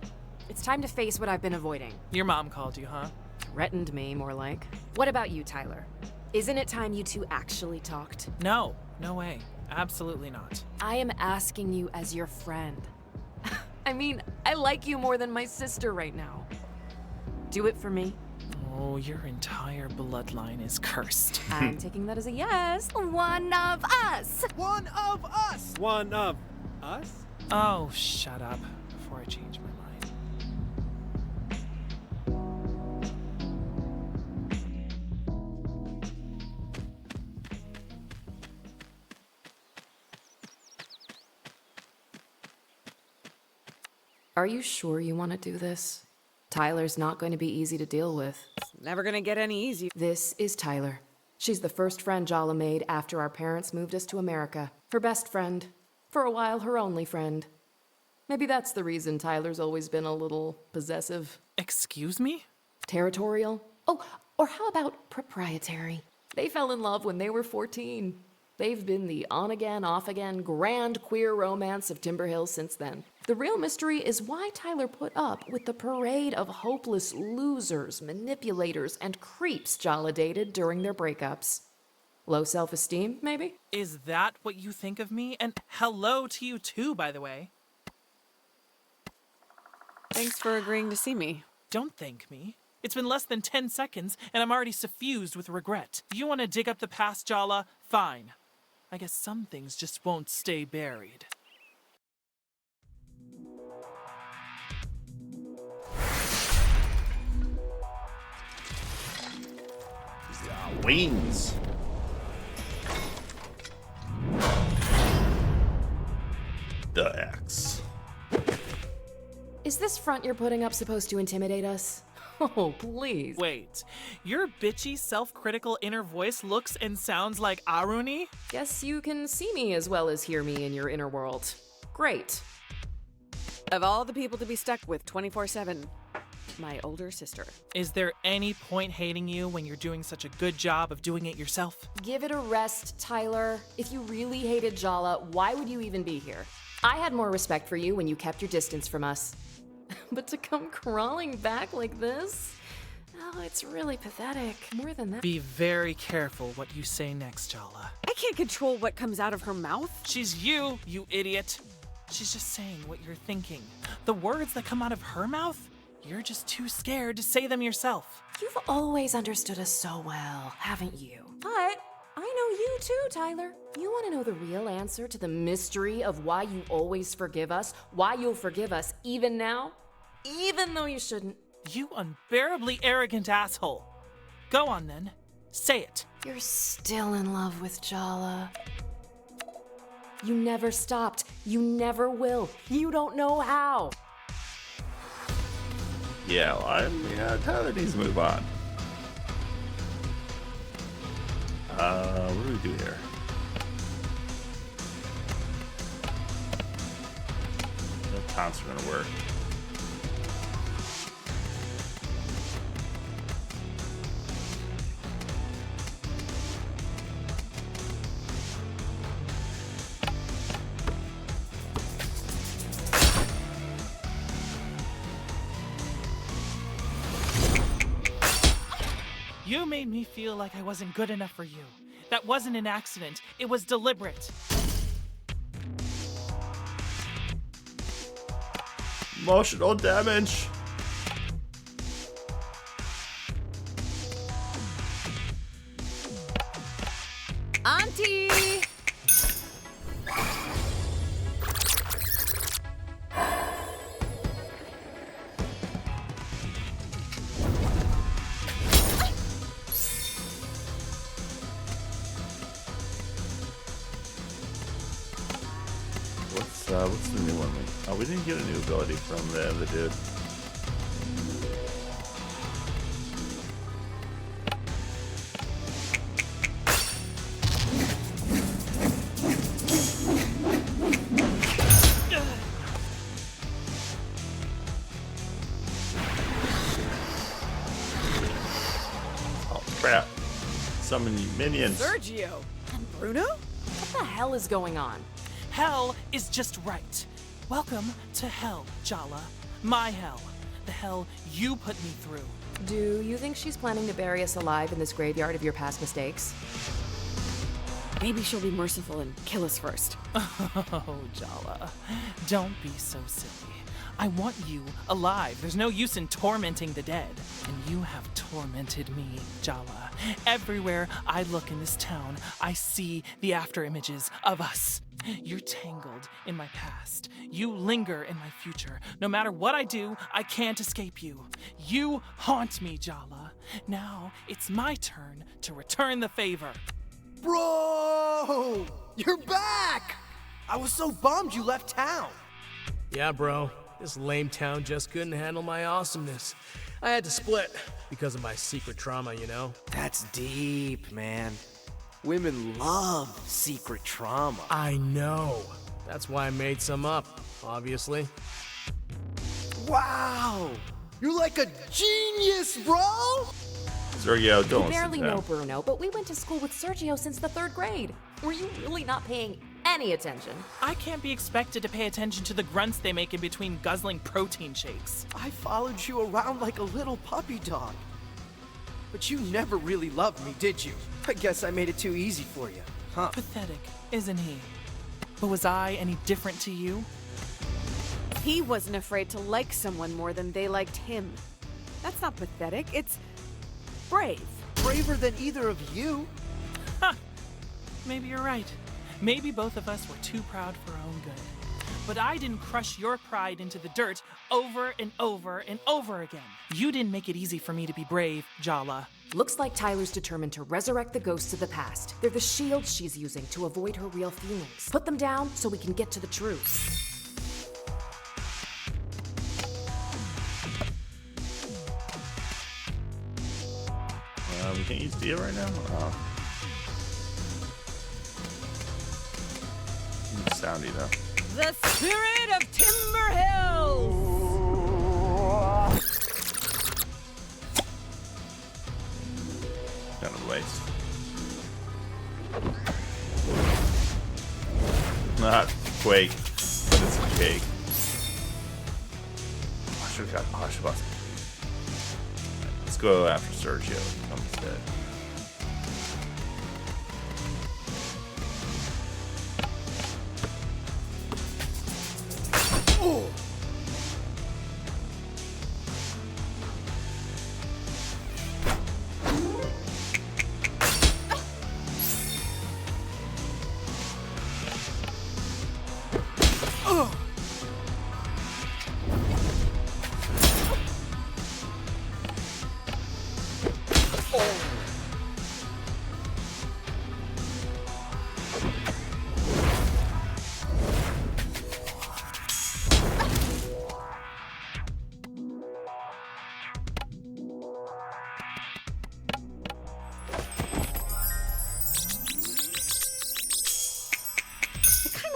it's time to face what I've been avoiding. Your mom called you, huh? Threatened me, more like. What about you, Tyler? Isn't it time you two actually talked? No, no way. Absolutely not. I am asking you as your friend. I mean, I like you more than my sister right now. Do it for me. Oh, your entire bloodline is cursed. I'm taking that as a yes. One of us! One of us! One of us? Oh, shut up before I change my mind. Are you sure you want to do this? Tyler's not going to be easy to deal with. Never gonna get any easier. This is Tyler. She's the first friend Jala made after our parents moved us to America. Her best friend. For a while, her only friend. Maybe that's the reason Tyler's always been a little possessive. Excuse me? Territorial. Oh, or how about proprietary? They fell in love when they were 14. They've been the on-again, off-again, grand queer romance of Timber Hill since then. The real mystery is why Tyler put up with the parade of hopeless losers, manipulators, and creeps Jala dated during their breakups. Low self-esteem, maybe? Is that what you think of me? And hello to you too, by the way. Thanks for agreeing to see me. Don't thank me. It's been less than 10 seconds, and I'm already suffused with regret. You want to dig up the past, Jala? Fine. I guess some things just won't stay buried. Wings. The X. Is this front you're putting up supposed to intimidate us? Oh, please. Wait, your bitchy, self-critical inner voice looks and sounds like Aruni? Guess you can see me as well as hear me in your inner world. Great. Of all the people to be stuck with 24/7, my older sister. Is there any point hating you when you're doing such a good job of doing it yourself? Give it a rest, Tyler. If you really hated Jala, why would you even be here? I had more respect for you when you kept your distance from us. But to come crawling back like this? Oh, it's really pathetic. More than that. Be very careful what you say next, Jala. I can't control what comes out of her mouth. She's you idiot. She's just saying what you're thinking. The words that come out of her mouth, you're just too scared to say them yourself. You've always understood us so well, haven't you? But I know you too, Tyler. You want to know the real answer to the mystery of why you always forgive us? Why you'll forgive us even now? Even though you shouldn't. You unbearably arrogant asshole. Go on then. Say it. You're still in love with Jala. You never stopped. You never will. You don't know how. Yeah, Tyler needs to move on. What do we do here? No taunts are gonna work. You made me feel like I wasn't good enough for you. That wasn't an accident. It was deliberate. Emotional damage. Auntie! What's the new one? Oh, we didn't get a new ability from the dude. Oh crap! Summon you minions. Sergio! And Bruno? What the hell is going on? Hell is just right. Welcome to hell, Jala. My hell. The hell you put me through. Do you think she's planning to bury us alive in this graveyard of your past mistakes? Maybe she'll be merciful and kill us first. Oh, Jala. Don't be so silly. I want you alive. There's no use in tormenting the dead. And you have tormented me, Jala. Everywhere I look in this town, I see the after images of us. You're tangled in my past. You linger in my future. No matter what I do, I can't escape you. You haunt me, Jala. Now it's my turn to return the favor. Bro! You're back! I was so bummed you left town. Yeah, bro. This lame town just couldn't handle my awesomeness. I had to split because of my secret trauma, you know? That's deep, man. Women love secret trauma. I know. That's why I made some up, obviously. Wow! You're like a genius, bro! Sergio, don't We barely listen to know him. Bruno, but we went to school with Sergio since the 3rd grade. Were you really not paying any attention? I can't be expected to pay attention to the grunts they make in between guzzling protein shakes. I followed you around like a little puppy dog. But you never really loved me, did you? I guess I made it too easy for you, huh? Pathetic, isn't he? But was I any different to you? He wasn't afraid to like someone more than they liked him. That's not pathetic, it's brave. Braver than either of you. Ha! Maybe you're right. Maybe both of us were too proud for our own good. But I didn't crush your pride into the dirt over and over and over again. You didn't make it easy for me to be brave, Jala. Looks like Tyler's determined to resurrect the ghosts of the past. They're the shield she's using to avoid her real feelings. Put them down so we can get to the truth. We can't use Dia right now? Oh. Soundy though. The spirit of Timber Hills! Kind of waste. Not Quake, but it's a cake. I should have got. Oh, I should have. Let's go after Sergio. He comes dead.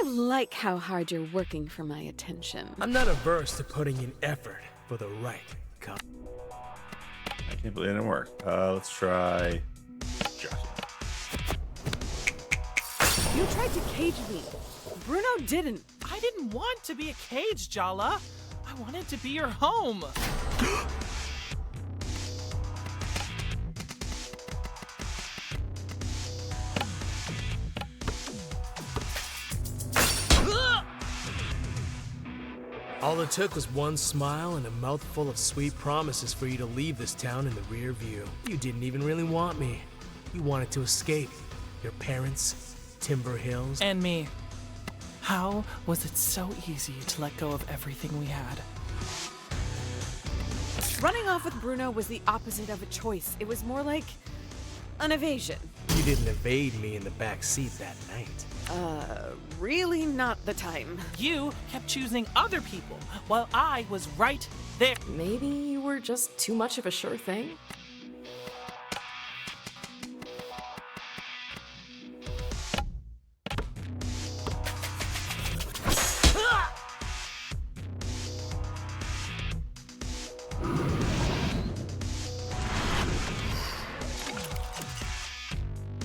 Like how hard you're working for my attention. I'm not averse to putting in effort for the right cause. I can't believe it didn't work. Let's try Jockey. You tried to cage me. Bruno didn't. I didn't want to be a cage, Jala. I wanted to be your home. All it took was one smile and a mouthful of sweet promises for you to leave this town in the rear view. You didn't even really want me. You wanted to escape. Your parents, Timber Hills, And me. How was it so easy to let go of everything we had? Running off with Bruno was the opposite of a choice. It was more like an evasion. You didn't evade me in the back seat that night. Really not the time. You kept choosing other people while I was right there. Maybe you were just too much of a sure thing?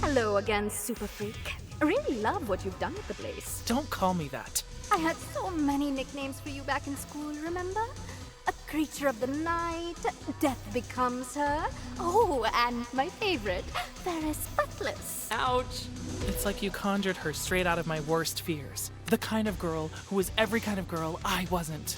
Hello again, Super Freak. I really love what you've done with the place. Don't call me that. I had so many nicknames for you back in school, remember? A creature of the night, Death Becomes Her. Oh, and my favorite, Ferris Buttless. Ouch. It's like you conjured her straight out of my worst fears. The kind of girl who was every kind of girl I wasn't.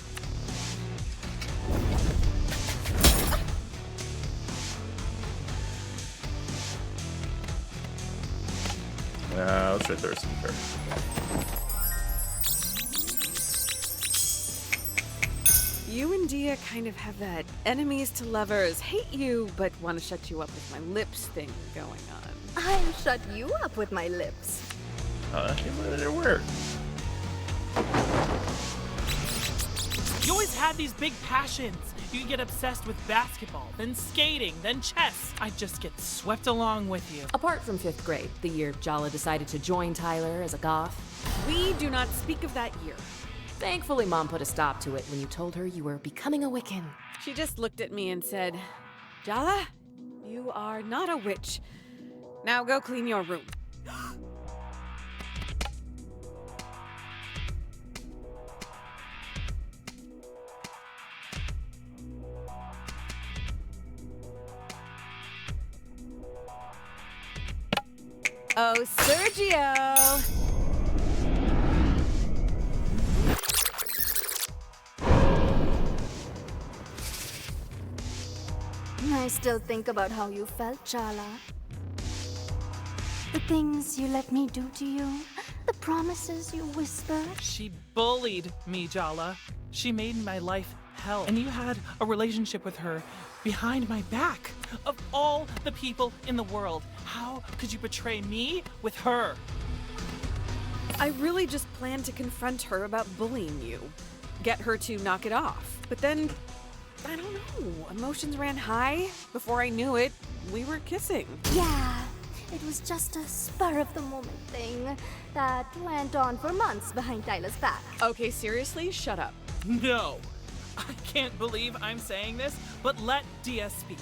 Let's try Thirsty first. You and Dia kind of have that enemies to lovers, hate you, but want to shut you up with my lips thing going on. I'll shut you up with my lips. I can't believe it didn't work. You always had these big passions. You get obsessed with basketball, then skating, then chess. I just get swept along with you. Apart from 5th grade, the year Jala decided to join Tyler as a goth. We do not speak of that year. Thankfully, Mom put a stop to it when you told her you were becoming a Wiccan. She just looked at me and said, Jala, you are not a witch. Now go clean your room. Oh, Sergio! I still think about how you felt, Jala. The things you let me do to you, the promises you whispered. She bullied me, Jala. She made my life hell. And you had a relationship with her behind my back. Of all the people in the world, how could you betray me with her? I really just planned to confront her about bullying you. Get her to knock it off. But then, I don't know, emotions ran high. Before I knew it, we were kissing. Yeah, it was just a spur-of-the-moment thing that went on for months behind Tyler's back. Okay, seriously, shut up. No. I can't believe I'm saying this, but let Dia speak.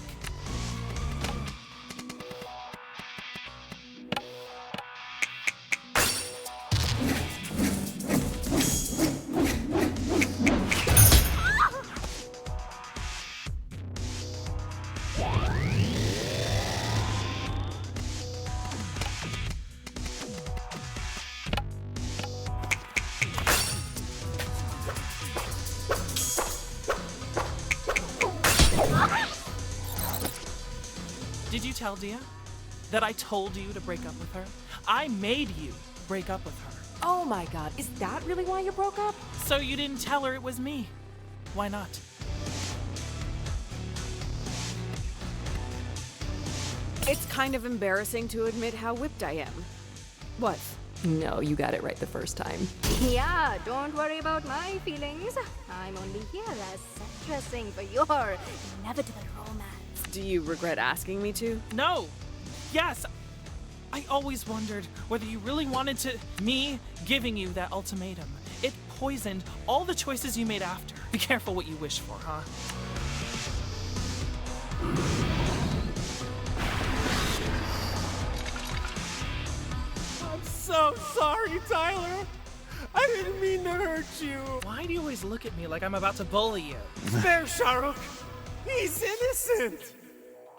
Did you tell Dia that I told you to break up with her? I made you break up with her. Oh my god, is that really why you broke up? So you didn't tell her it was me. Why not? It's kind of embarrassing to admit how whipped I am. What? No, you got it right the first time. Yeah, don't worry about my feelings. I'm only here as set dressing for your inevitable romance. Do you regret asking me to? No. Yes. I always wondered whether you really wanted me giving you that ultimatum. It poisoned all the choices you made after. Be careful what you wish for, huh? I'm so sorry, Tyler. I didn't mean to hurt you. Why do you always look at me like I'm about to bully you? Spare Shahrukh. He's innocent.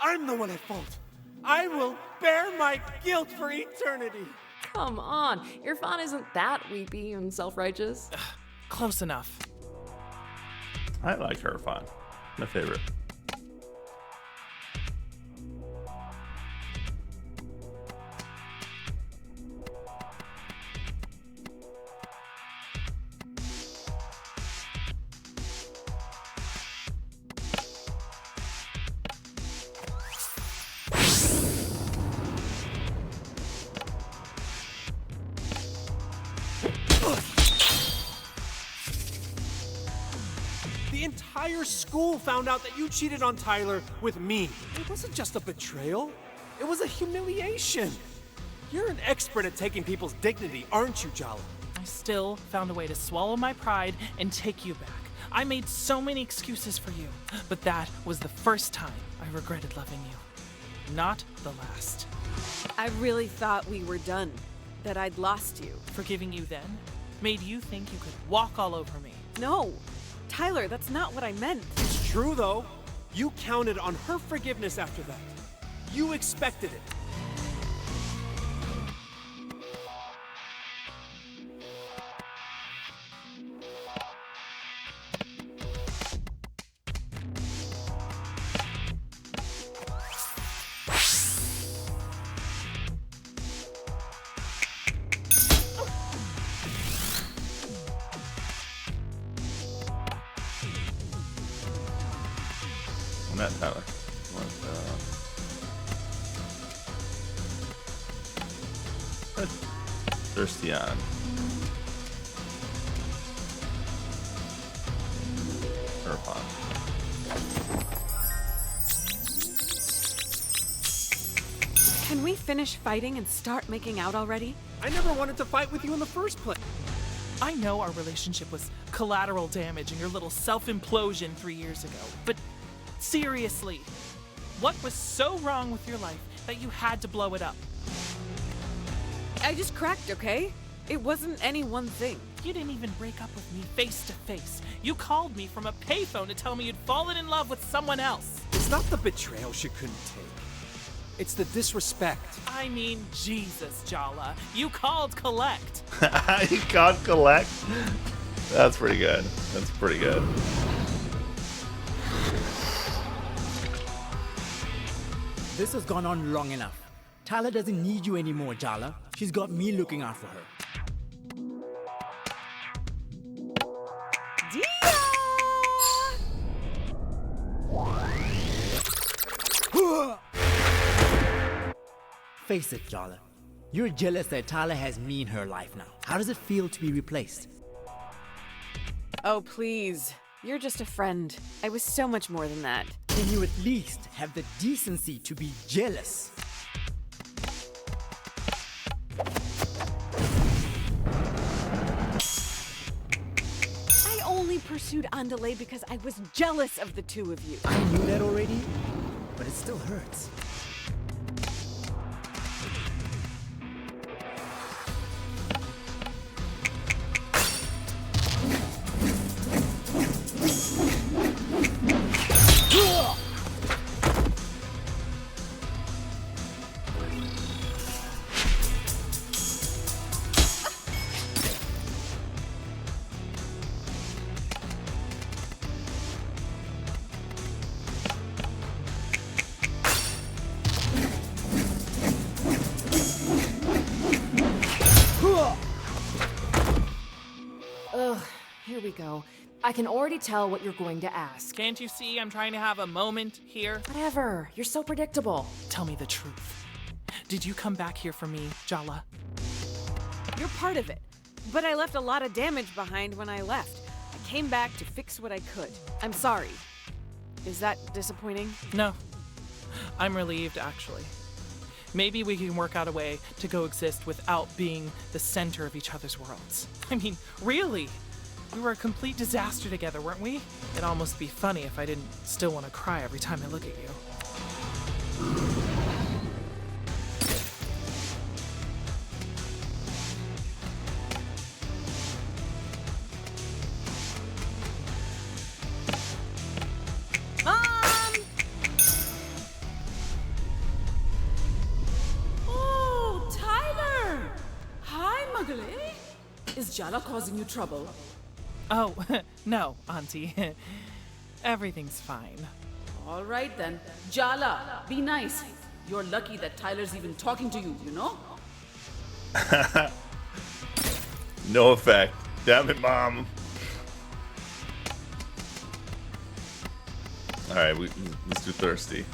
I'm the one at fault. I will bear my guilt for eternity. Come on, Irfan isn't that weepy and self-righteous. Close enough. I like Irfan. My favorite. The entire school found out that you cheated on Tyler with me. It wasn't just a betrayal. It was a humiliation. You're an expert at taking people's dignity, aren't you, Jala? I still found a way to swallow my pride and take you back. I made so many excuses for you, but that was the first time I regretted loving you. Not the last. I really thought we were done, that I'd lost you. Forgiving you then made you think you could walk all over me. No, Tyler, that's not what I meant. It's true, though. You counted on her forgiveness after that. You expected it. Not Tyler. Thirsty on. Irfan. Can we finish fighting and start making out already? I never wanted to fight with you in the first place. I know our relationship was collateral damage and your little self-implosion 3 years ago, but seriously, what was so wrong with your life that you had to blow it up? I just cracked, okay? It wasn't any one thing. You didn't even break up with me face to face. You called me from a payphone to tell me you'd fallen in love with someone else. It's not the betrayal she couldn't take. It's the disrespect. I mean, Jesus, Jala. You called collect. You called collect? That's pretty good. That's pretty good. This has gone on long enough. Tyler doesn't need you anymore, Jala. She's got me looking out for her. Face it, Jala. You're jealous that Tyler has me in her life now. How does it feel to be replaced? Oh, please. You're just a friend. I was so much more than that. Can you at least have the decency to be jealous? I only pursued Andale because I was jealous of the two of you. I knew that already, but it still hurts. go. I can already tell what you're going to ask. Can't you see I'm trying to have a moment here? Whatever. You're so predictable. Tell me the truth. Did you come back here for me, Jala? You're part of it. But I left a lot of damage behind when I left. I came back to fix what I could. I'm sorry. Is that disappointing? No. I'm relieved, actually. Maybe we can work out a way to coexist without being the center of each other's worlds. I mean, really? We were a complete disaster together, weren't we? It'd almost be funny if I didn't still want to cry every time I look at you. Oh, Tyler! Hi, Muggle. Is Jala causing you trouble? Oh, no, Auntie. Everything's fine. All right then. Jala, be nice. You're lucky that Tyler's even talking to you, you know? No effect. Damn it, Mom. Alright, let's do Thirsty.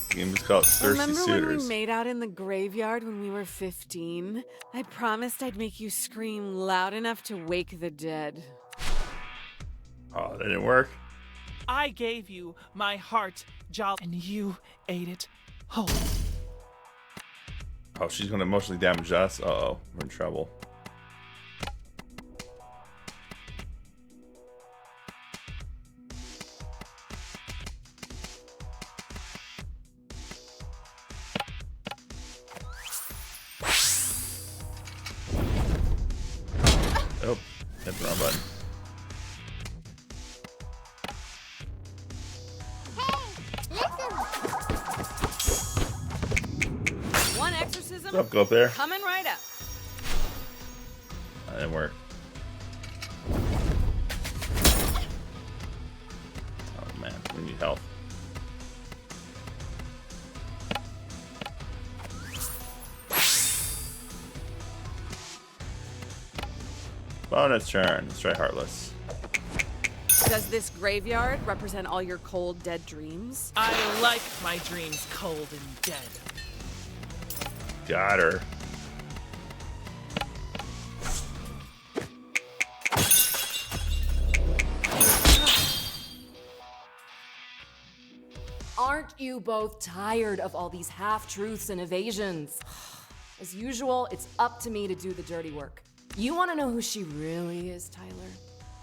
The game is called Thirsty Remember when Suitors. we made out in the graveyard when we were 15? I promised I'd make you scream loud enough to wake the dead. Oh, that didn't work. I gave you my heart, Jala, and you ate it whole. Oh, she's gonna emotionally damage us. Uh-oh, we're in trouble. Oh, hit the wrong button. One exorcism. What's up, go up there? Coming right up. That didn't work. Oh man, we need help. Bonus turn. Let's try Heartless. Does this graveyard represent all your cold, dead dreams? I like my dreams cold and dead. Got her. Aren't you both tired of all these half-truths and evasions? As usual, it's up to me to do the dirty work. You want to know who she really is, Tyler?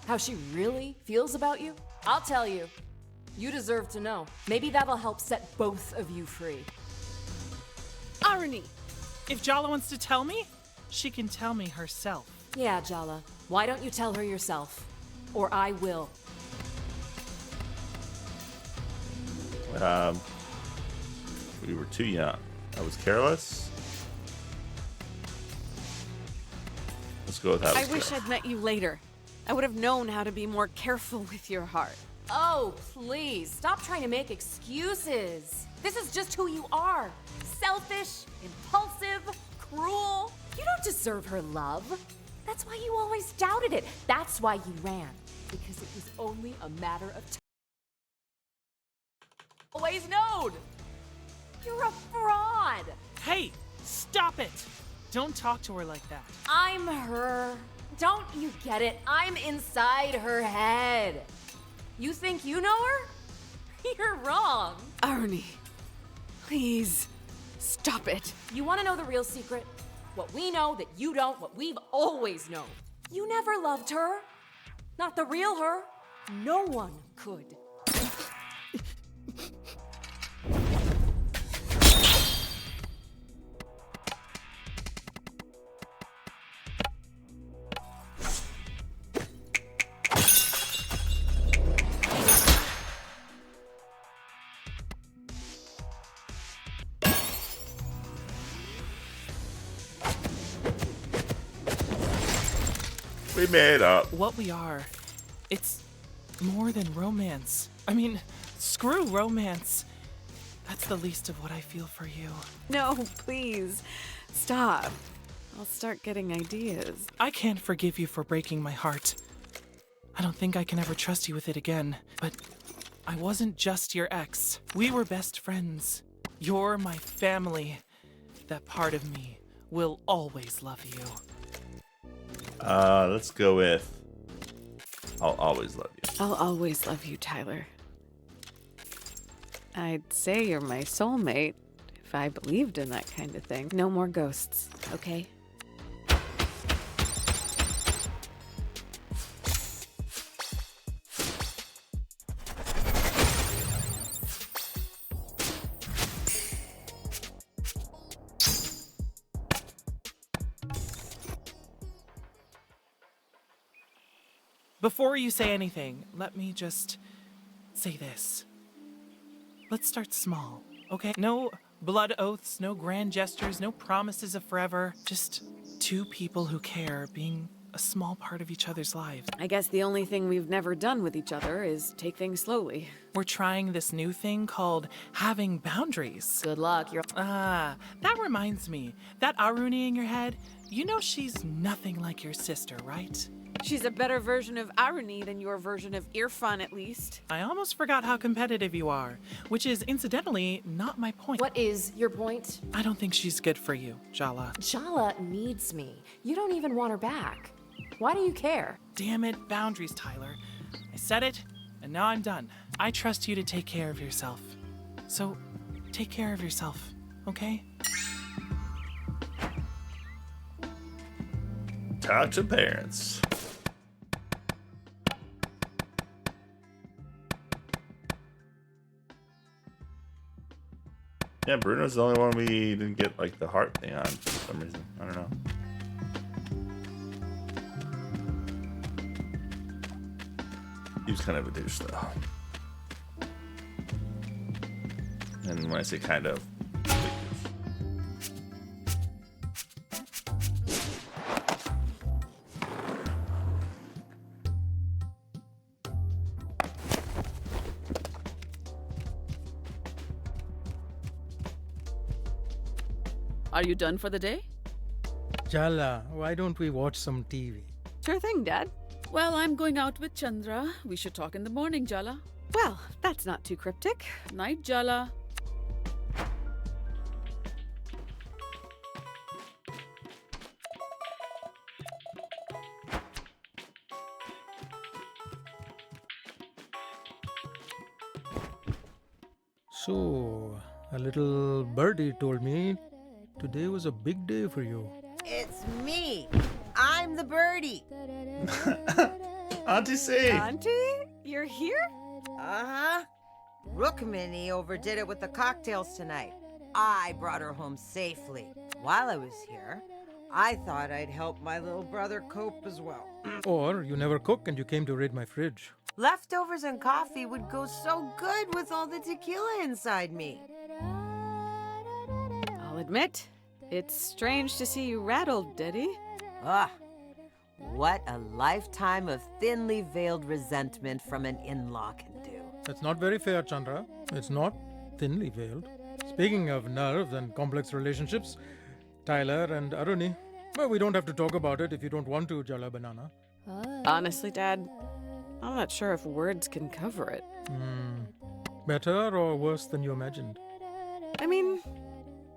How she really feels about you? I'll tell you. You deserve to know. Maybe that'll help set both of you free. Arnie! If Jala wants to tell me, she can tell me herself. Yeah, Jala. Why don't you tell her yourself? Or I will. We were too young. I was careless. Let's go with that. I wish I'd met you later. I would have known how to be more careful with your heart. Oh, please, stop trying to make excuses. This is just who you are. Selfish, impulsive, cruel. You don't deserve her love. That's why you always doubted it. That's why you ran. Because it was only a matter of time. Always known. You're a fraud. Hey, stop it. Don't talk to her like that. I'm her. Don't you get it? I'm inside her head. You think you know her? You're wrong. Arnie, please, stop it. You want to know the real secret? What we know that you don't, what we've always known. You never loved her. Not the real her. No one could. We made up. What we are, it's more than romance. I mean, screw romance. That's the least of what I feel for you. No, please, stop. I'll start getting ideas. I can't forgive you for breaking my heart. I don't think I can ever trust you with it again, but I wasn't just your ex. We were best friends. You're my family. That part of me will always love you. Let's go with I'll always love you. I'll always love you, Tyler. I'd say you're my soulmate if I believed in that kind of thing. No more ghosts, okay? Before you say anything, let me just say this. Let's start small, okay? No blood oaths, no grand gestures, no promises of forever. Just two people who care being a small part of each other's lives. I guess the only thing we've never done with each other is take things slowly. We're trying this new thing called having boundaries. Good luck, you're... That reminds me. That Aruni in your head, you know she's nothing like your sister, right? She's a better version of Aruni than your version of Irfan, at least. I almost forgot how competitive you are, which is, incidentally, not my point. What is your point? I don't think she's good for you, Jala. Jala needs me. You don't even want her back. Why do you care? Damn it, boundaries, Tyler. I said it, and now I'm done. I trust you to take care of yourself. So, take care of yourself, okay? Talk to parents. Yeah, Bruno's the only one we didn't get like the heart thing on for some reason. I don't know. He was kind of a douche though. And when I say kind of, Are you done for the day? Jala, why don't we watch some TV? Sure thing, Dad. Well, I'm going out with Chandra. We should talk in the morning, Jala. Well, that's not too cryptic. Night, Jala. So, a little birdie told me today was a big day for you. It's me. I'm the birdie. Auntie C. Auntie? You're here? Uh-huh. Rukmini overdid it with the cocktails tonight. I brought her home safely. While I was here, I thought I'd help my little brother cope as well. Or you never cook and you came to raid my fridge. Leftovers and coffee would go so good with all the tequila inside me. I'll admit, it's strange to see you rattled, Daddy. Ah, what a lifetime of thinly veiled resentment from an in-law can do. That's not very fair, Chandra. It's not thinly veiled. Speaking of nerves and complex relationships, Tyler and Aruni, well, we don't have to talk about it if you don't want to, Jala Banana. Honestly, Dad, I'm not sure if words can cover it. Better or worse than you imagined? I mean,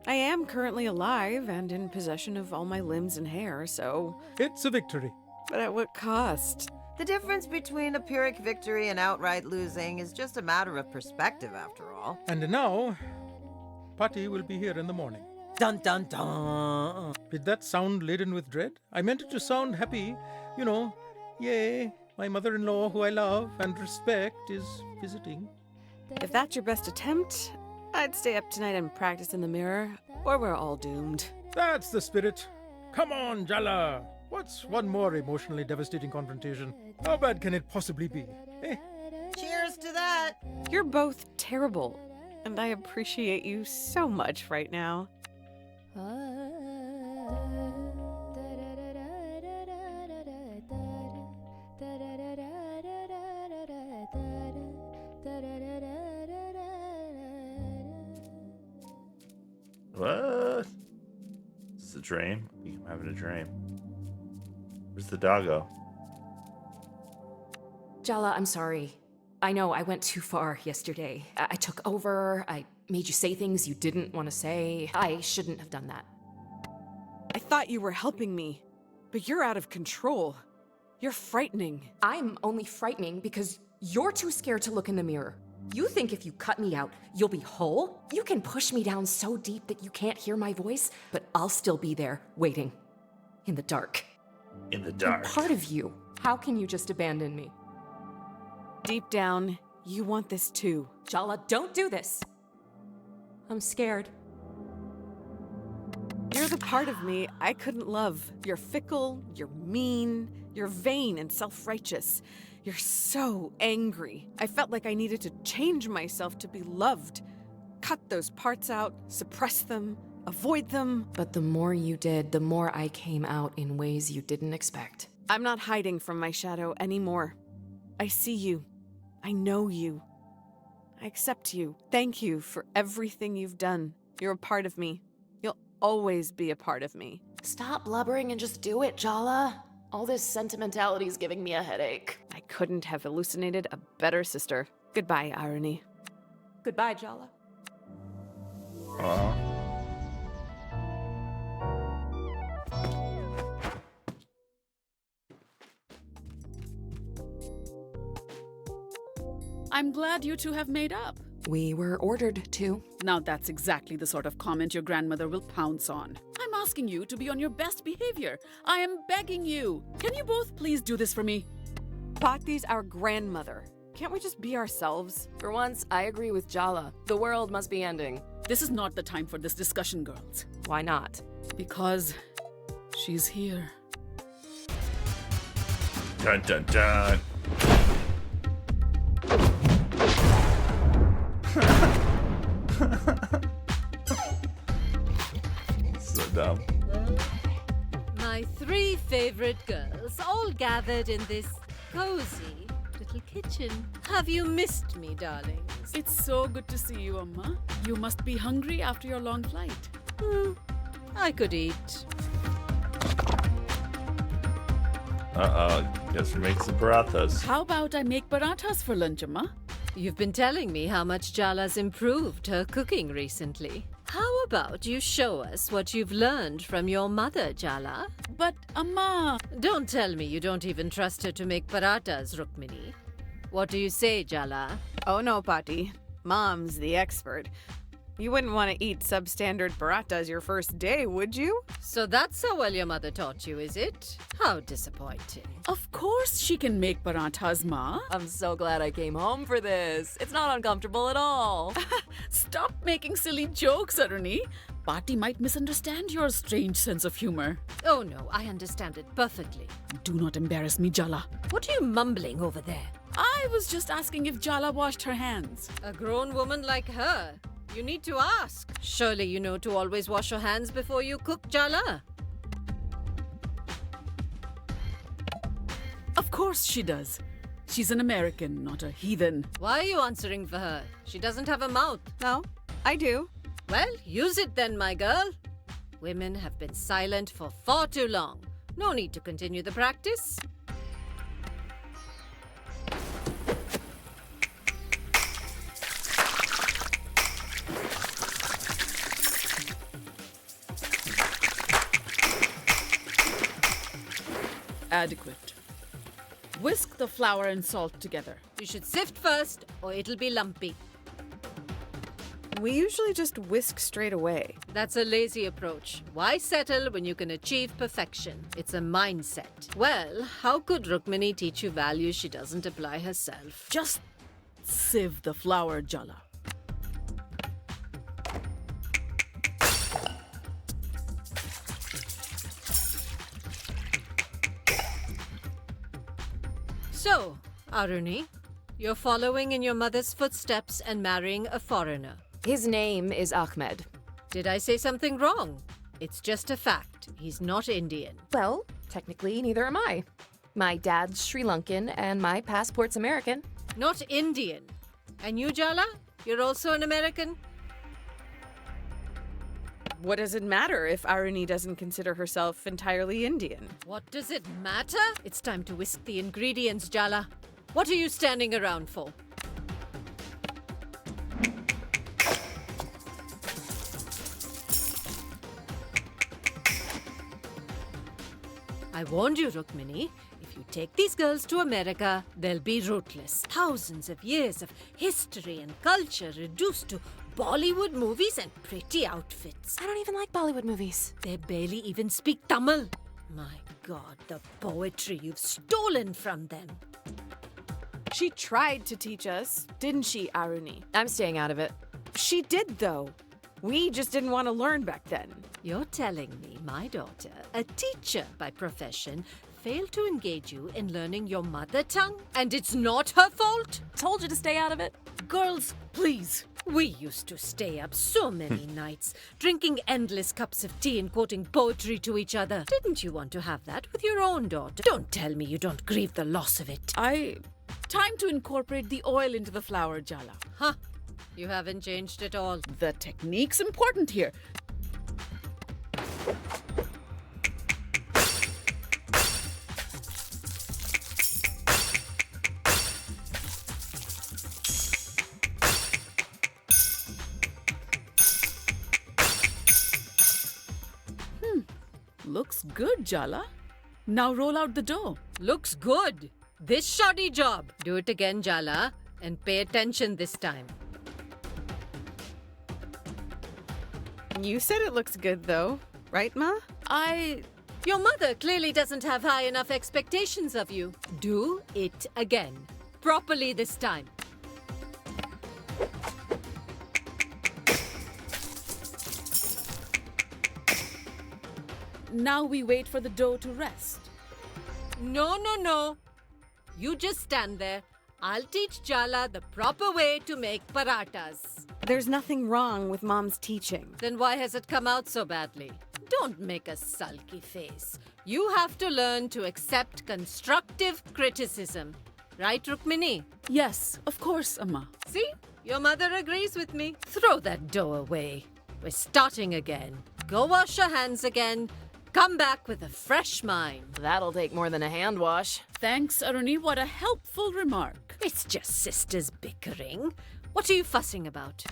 I am currently alive and in possession of all my limbs and hair, so... It's a victory. But at what cost? The difference between a Pyrrhic victory and outright losing is just a matter of perspective, after all. And now, Patty will be here in the morning. Dun dun dun! Did that sound laden with dread? I meant it to sound happy. You know, yay, my mother-in-law, who I love and respect, is visiting. If that's your best attempt, I'd stay up tonight and practice in the mirror, or we're all doomed. That's the spirit. Come on, Jala. What's one more emotionally devastating confrontation? How bad can it possibly be? Eh? Cheers to that! You're both terrible, and I appreciate you so much right now. What? This is a a dream? I think I'm having a dream. Where's the doggo? Jala, I'm sorry. I know I went too far yesterday. I took over. I made you say things you didn't want to say. I shouldn't have done that. I thought you were helping me, but you're out of control. You're frightening. I'm only frightening because you're too scared to look in the mirror. You think if you cut me out, you'll be whole? You can push me down so deep that you can't hear my voice, but I'll still be there, waiting. In the dark. In the dark. I'm part of you. How can you just abandon me? Deep down, you want this too. Jala, don't do this. I'm scared. You're the part of me I couldn't love. You're fickle, you're mean, you're vain and self-righteous. You're so angry. I felt like I needed to change myself to be loved. Cut those parts out, suppress them, avoid them. But the more you did, the more I came out in ways you didn't expect. I'm not hiding from my shadow anymore. I see you. I know you. I accept you. Thank you for everything you've done. You're a part of me. You'll always be a part of me. Stop blubbering and just do it, Jala. All this sentimentality is giving me a headache. I couldn't have hallucinated a better sister. Goodbye, Irony. Goodbye, Jala. I'm glad you two have made up. We were ordered to. Now that's exactly the sort of comment your grandmother will pounce on. I'm asking you to be on your best behavior. I am begging you. Can you both please do this for me? Bhakti's our grandmother. Can't we just be ourselves? For once, I agree with Jala. The world must be ending. This is not the time for this discussion, girls. Why not? Because she's here. Dun dun dun. So dumb. My three favorite girls all gathered in this cozy little kitchen. Have you missed me, darlings? It's so good to see you, Amma. You must be hungry after your long flight. I could eat. Guess we make some parathas. How about I make parathas for lunch, Amma? You've been telling me how much Jala's improved her cooking recently. How about you show us what you've learned from your mother, Jala? But, Amma... Don't tell me you don't even trust her to make parathas, Rukmini. What do you say, Jala? Oh no, Pati. Mom's the expert. You wouldn't want to eat substandard parathas your first day, would you? So that's how well your mother taught you, is it? How disappointing. Of course she can make parathas, Ma. I'm so glad I came home for this. It's not uncomfortable at all. Stop making silly jokes, Aruni. Pati might misunderstand your strange sense of humor. Oh no, I understand it perfectly. Do not embarrass me, Jala. What are you mumbling over there? I was just asking if Jala washed her hands. A grown woman like her? You need to ask. Surely you know to always wash your hands before you cook, Jala. Of course she does. She's an American, not a heathen. Why are you answering for her? She doesn't have a mouth. No, I do. Well, use it then, my girl. Women have been silent for far too long. No need to continue the practice. Adequate. Whisk the flour and salt together. You should sift first, or it'll be lumpy. We usually just whisk straight away. That's a lazy approach. Why settle when you can achieve perfection? It's a mindset. Well, how could Rukmini teach you values she doesn't apply herself? Just sieve the flour, Jala. So, Aruni, you're following in your mother's footsteps and marrying a foreigner. His name is Ahmed. Did I say something wrong? It's just a fact. He's not Indian. Well, technically, neither am I. My dad's Sri Lankan and my passport's American. Not Indian. And you, Jala? You're also an American? What does it matter if Aruni doesn't consider herself entirely Indian? What does it matter? It's time to whisk the ingredients, Jala. What are you standing around for? I warned you, Rukmini. If you take these girls to America, they'll be rootless. Thousands of years of history and culture reduced to Bollywood movies and pretty outfits. I don't even like Bollywood movies. They barely even speak Tamil. My God, the poetry you've stolen from them. She tried to teach us, didn't she, Aruni? I'm staying out of it. She did, though. We just didn't want to learn back then. You're telling me my daughter, a teacher by profession, failed to engage you in learning your mother tongue? And it's not her fault? Told you to stay out of it. Girls, please. We used to stay up so many nights, drinking endless cups of tea and quoting poetry to each other. Didn't you want to have that with your own daughter? Don't tell me you don't grieve the loss of it. Time to incorporate the oil into the flour, Jala. Huh? You haven't changed at all. The technique's important here. Looks good, Jala. Now roll out the dough. Looks good. This shoddy job. Do it again, Jala, and pay attention this time. You said it looks good, though. Right, Ma? Your mother clearly doesn't have high enough expectations of you. Do it again. Properly this time. Now we wait for the dough to rest. No. You just stand there. I'll teach Jala the proper way to make paratas. There's nothing wrong with Mom's teaching. Then why has it come out so badly? Don't make a sulky face. You have to learn to accept constructive criticism. Right, Rukmini? Yes, of course, Amma. See? Your mother agrees with me. Throw that dough away. We're starting again. Go wash your hands again. Come back with a fresh mind. That'll take more than a hand wash. Thanks, Aruni. What a helpful remark. It's just sisters bickering. What are you fussing about?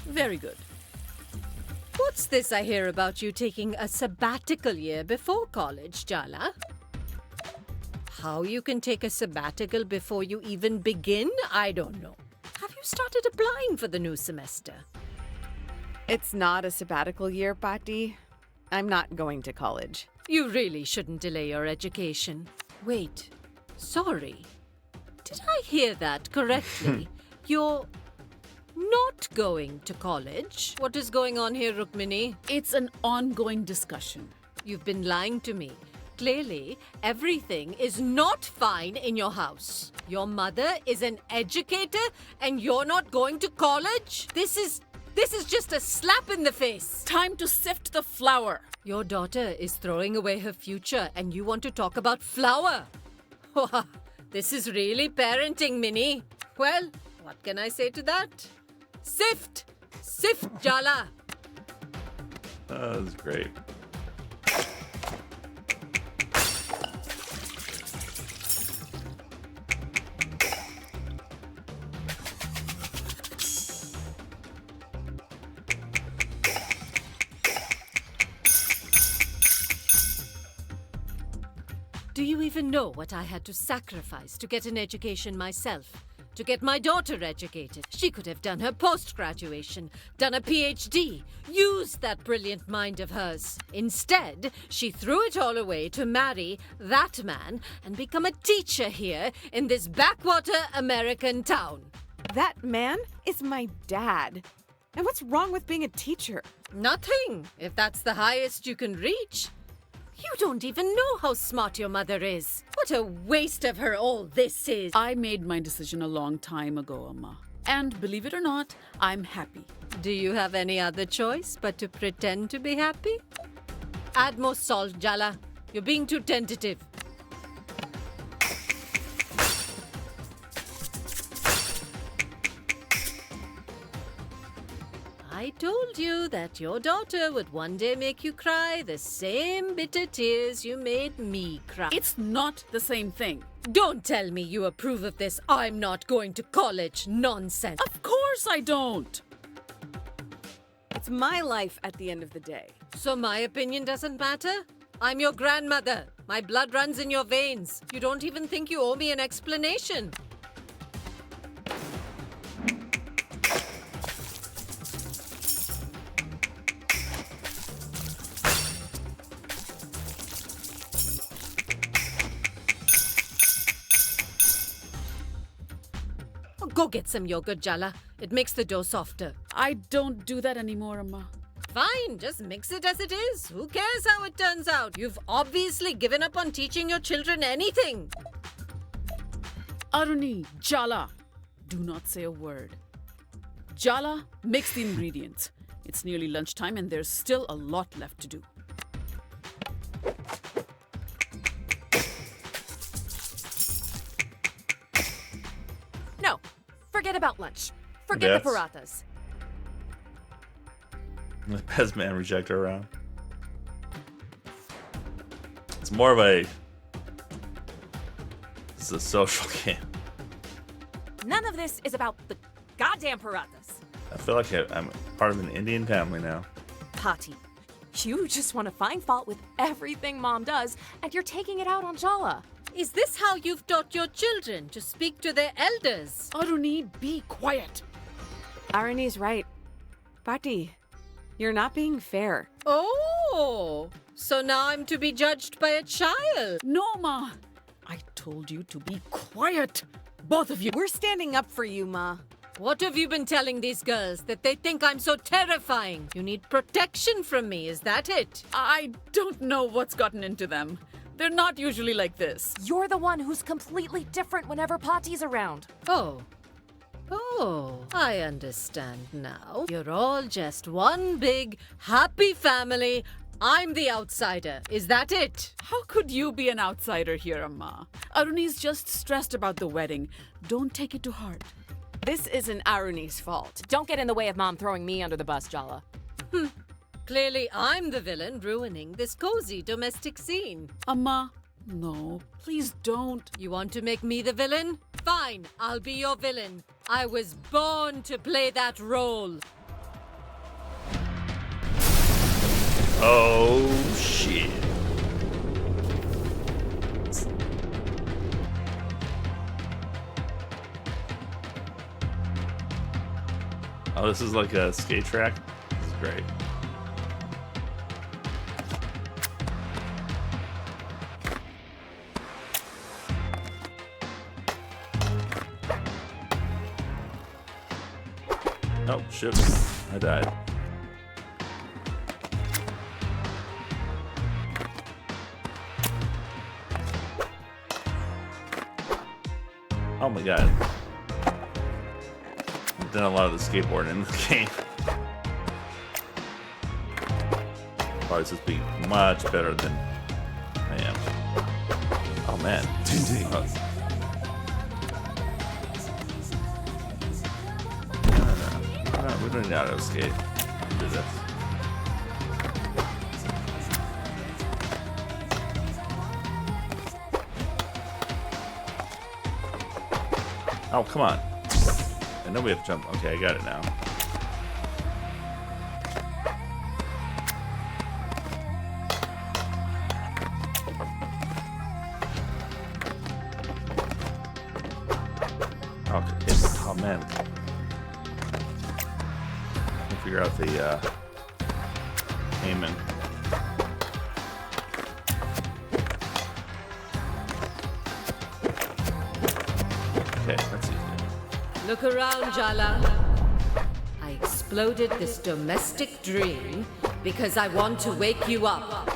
Very good. What's this I hear about you taking a sabbatical year before college, Jala? How you can take a sabbatical before you even begin, I don't know. Have you started applying for the new semester? It's not a sabbatical year, Pati. I'm not going to college. You really shouldn't delay your education. Wait, sorry. Did I hear that correctly? You're not going to college? What is going on here, Rukmini? It's an ongoing discussion. You've been lying to me. Clearly, everything is not fine in your house. Your mother is an educator and you're not going to college? This is just a slap in the face. Time to sift the flour. Your daughter is throwing away her future and you want to talk about flour? This is really parenting, Minnie. Well, what can I say to that? Sift! Sift, Jala! That was great. Do you even know what I had to sacrifice to get an education myself? To get my daughter educated? She could have done her post-graduation, done a PhD, used that brilliant mind of hers. Instead, she threw it all away to marry that man and become a teacher here in this backwater American town. That man is my dad. And what's wrong with being a teacher? Nothing, if that's the highest you can reach. You don't even know how smart your mother is. What a waste of her all this is. I made my decision a long time ago, Amma. And believe it or not, I'm happy. Do you have any other choice but to pretend to be happy? Add more salt, Jala. You're being too tentative. I told you that your daughter would one day make you cry the same bitter tears you made me cry. It's not the same thing. Don't tell me you approve of this I'm not going to college nonsense. Of course I don't. It's my life at the end of the day. So my opinion doesn't matter? I'm your grandmother. My blood runs in your veins. You don't even think you owe me an explanation. Go get some yogurt, Jala. It makes the dough softer. I don't do that anymore, Amma. Fine, just mix it as it is. Who cares how it turns out? You've obviously given up on teaching your children anything. Aruni, Jala, do not say a word. Jala, mix the ingredients. It's nearly lunchtime and there's still a lot left to do. No, forget about lunch. Forget the parathas. The best man rejector round. It's more of a. It's a social game. None of this is about the goddamn parathas. I feel like I'm part of an Indian family now. Pati, you just want to find fault with everything Mom does, and you're taking it out on Jala. Is this how you've taught your children to speak to their elders? Aruni, be quiet. Aruni's right. Pati, you're not being fair. Oh, so now I'm to be judged by a child? No, Ma. I told you to be quiet. Both of you. We're standing up for you, Ma. What have you been telling these girls? That they think I'm so terrifying? You need protection from me, is that it? I don't know what's gotten into them. They're not usually like this. You're the one who's completely different whenever Pati's around. Oh, I understand now. You're all just one big, happy family. I'm the outsider. Is that it? How could you be an outsider here, Amma? Aruni's just stressed about the wedding. Don't take it to heart. This isn't Aruni's fault. Don't get in the way of Mom throwing me under the bus, Jala. Clearly, I'm the villain ruining this cozy domestic scene. Amma, no, please don't. You want to make me the villain? Fine, I'll be your villain. I was born to play that role. Oh, shit. Oh, this is like a skate track? This is great. Oh, shit. I died. Oh my god. I've done a lot of the skateboarding in this game. Probably just be much better than I am. Oh man. No, we don't need auto skate. Do this. Oh, come on. I know we have to jump. Okay, I got it now. Okay. Oh, man. I'll figure out the aiming. Okay, that's easy. Look around, Jala. I exploded this domestic dream because I want to wake you up.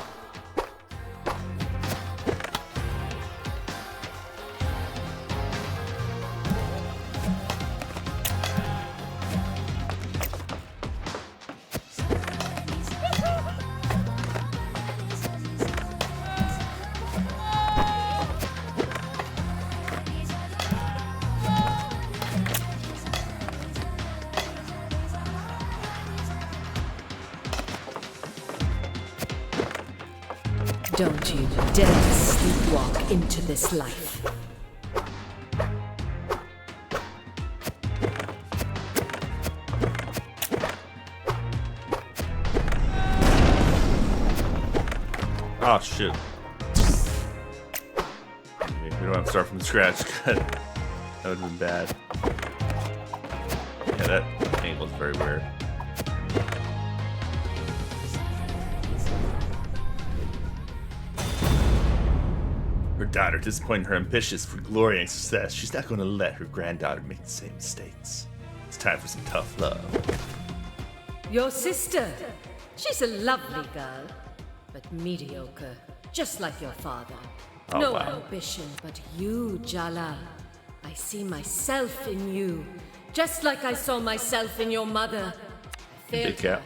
Don't you dare sleepwalk into this life. Oh, shoot. We don't have to start from scratch. Good. That would have been bad. Yeah, that angle is very weird. Her daughter, disappointing her ambitious for glory and success, she's not going to let her granddaughter make the same mistakes. It's time for some tough love. Your sister. She's a lovely girl, but mediocre, just like your father. Oh, No wow. ambition, but you, Jala. I see myself in you, just like I saw myself in your mother. I failed Big cat. her.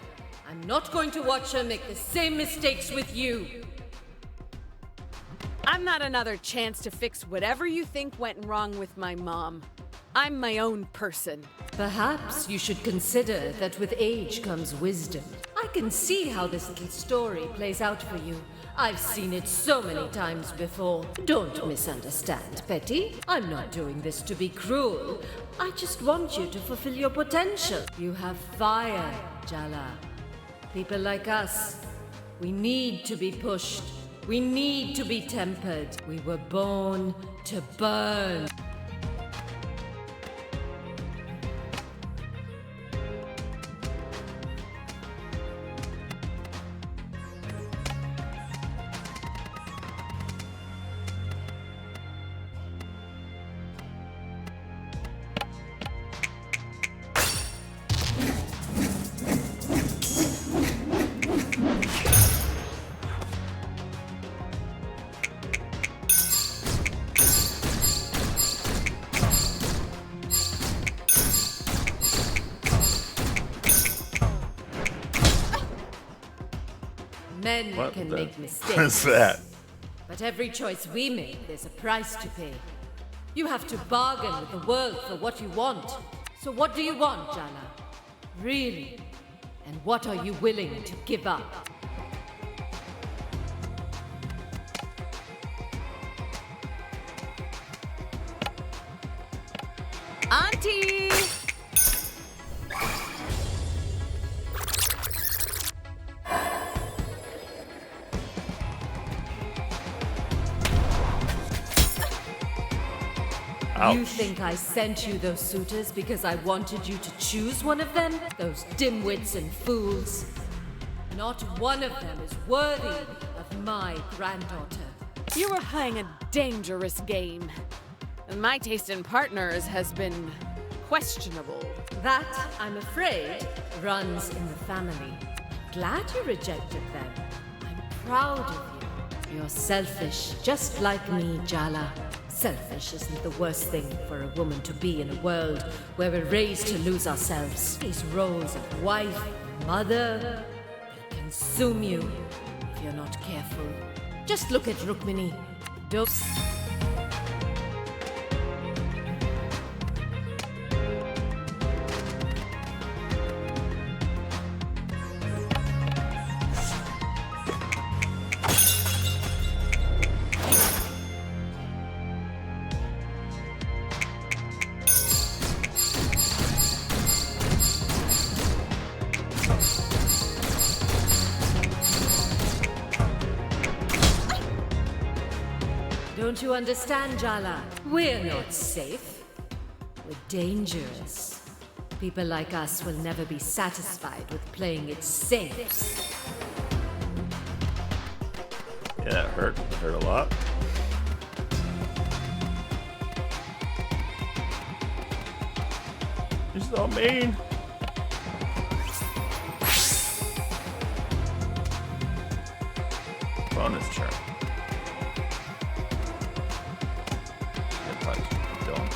I'm not going to watch her make the same mistakes with you. I'm not another chance to fix whatever you think went wrong with my mom. I'm my own person. Perhaps you should consider that with age comes wisdom. I can see how this little story plays out for you. I've seen it so many times before. Don't misunderstand, Petty. I'm not doing this to be cruel. I just want you to fulfill your potential. You have fire, Jala. People like us, we need to be pushed. We need to be tempered. We were born to burn. Men What can the- make mistakes. What's that? But every choice we make, there's a price to pay. You have to bargain with the world for what you want. So what do you want, Jala? Really? And what are you willing to give up? Auntie! You think I sent you those suitors because I wanted you to choose one of them? Those dimwits and fools. Not one of them is worthy of my granddaughter. You were playing a dangerous game. My taste in partners has been questionable. That, I'm afraid, runs in the family. Glad you rejected them. I'm proud of you. You're selfish, just like me, Jala. Selfish isn't the worst thing for a woman to be in a world where we're raised to lose ourselves. These roles of wife, mother, they consume you if you're not careful. Just look at Rukmini. Don't... Don't you understand, Jala? We're not safe. We're dangerous. People like us will never be satisfied with playing it safe. Yeah, that hurt. It hurt a lot. This is all mean. Bonus chart. Yeah, probably keep going.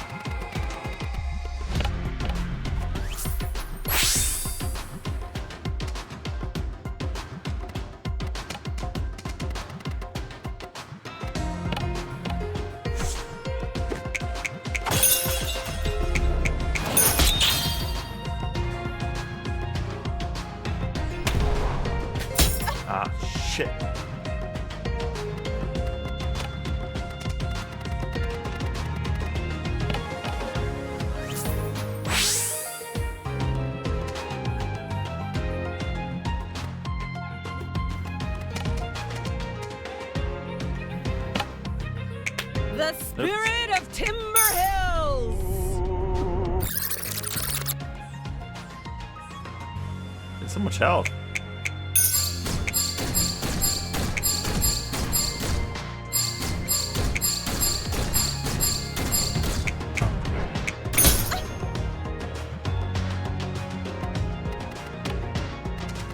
Ah, shit. Spirit of Timber Hills! There's so much health.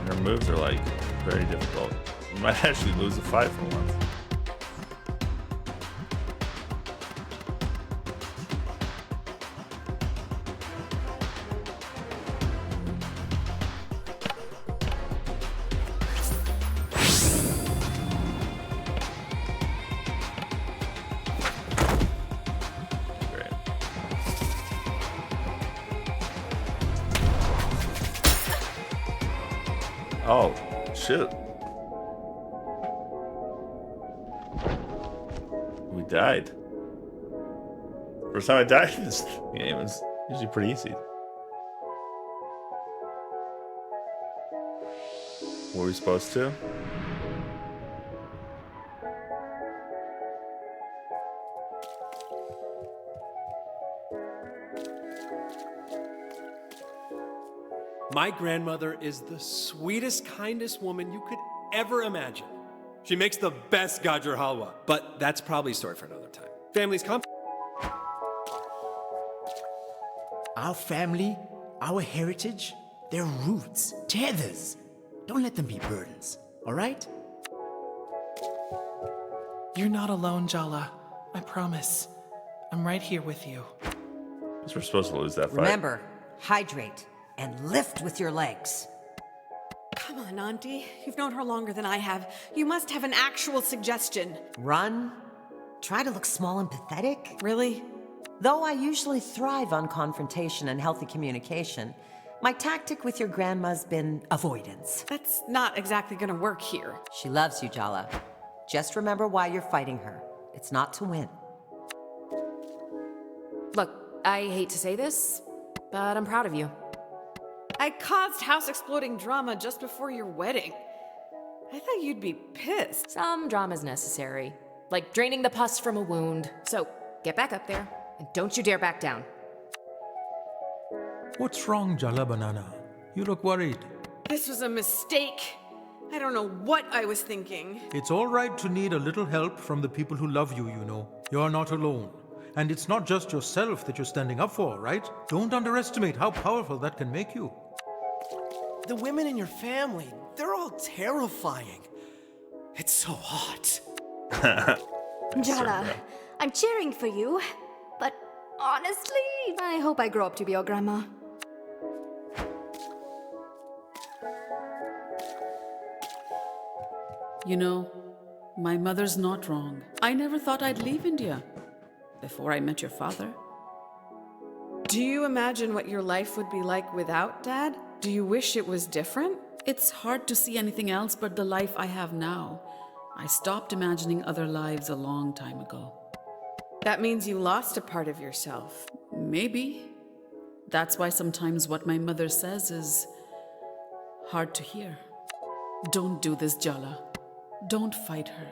Her moves are like very difficult. You might actually lose a fight for once. Oh, shoot. We died. First time I died in this game was usually pretty easy. Were we supposed to? My grandmother is the sweetest, kindest woman you could ever imagine. She makes the best gajar halwa, but that's probably a story for another time. Family's Our family, our heritage, their roots, tethers. Don't let them be burdens, all right? You're not alone, Jala. I promise. I'm right here with you. Guess we're supposed to lose that fight. Remember, hydrate and lift with your legs. Come on, Auntie. You've known her longer than I have. You must have an actual suggestion. Run. Try to look small and pathetic. Really? Though I usually thrive on confrontation and healthy communication, my tactic with your grandma's been avoidance. That's not exactly gonna work here. She loves you, Jala. Just remember why you're fighting her. It's not to win. Look, I hate to say this, but I'm proud of you. I caused house-exploding drama just before your wedding. I thought you'd be pissed. Some drama's necessary, like draining the pus from a wound. So get back up there, and don't you dare back down. What's wrong, Jala Banana? You look worried. This was a mistake. I don't know what I was thinking. It's all right to need a little help from the people who love you, you know. You're not alone. And it's not just yourself that you're standing up for, right? Don't underestimate how powerful that can make you. The women in your family, they're all terrifying. It's so hot. Jala, I'm cheering for you. But honestly, I hope I grow up to be your grandma. You know, my mother's not wrong. I never thought I'd leave India before I met your father. Do you imagine what your life would be like without Dad? Do you wish it was different? It's hard to see anything else but the life I have now. I stopped imagining other lives a long time ago. That means you lost a part of yourself. Maybe. That's why sometimes what my mother says is hard to hear. Don't do this, Jala. Don't fight her.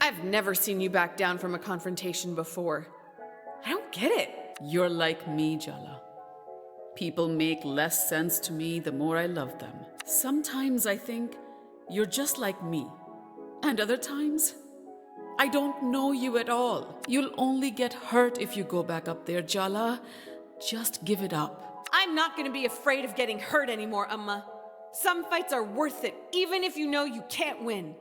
I've never seen you back down from a confrontation before. I don't get it. You're like me, Jala. People make less sense to me the more I love them. Sometimes I think you're just like me. And other times, I don't know you at all. You'll only get hurt if you go back up there, Jala. Just give it up. I'm not gonna be afraid of getting hurt anymore, Amma. Some fights are worth it, even if you know you can't win.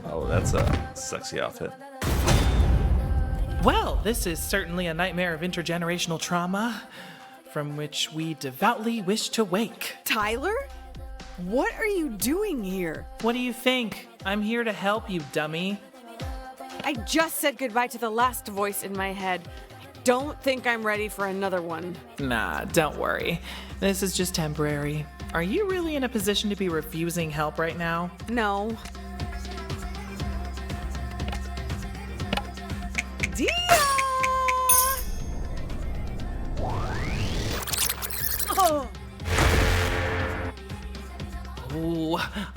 Oh, that's a sexy outfit. Well, this is certainly a nightmare of intergenerational trauma from which we devoutly wish to wake. Tyler? What are you doing here? What do you think? I'm here to help you, dummy. I just said goodbye to the last voice in my head. I don't think I'm ready for another one. Nah, don't worry. This is just temporary. Are you really in a position to be refusing help right now? No. Dia! Oh,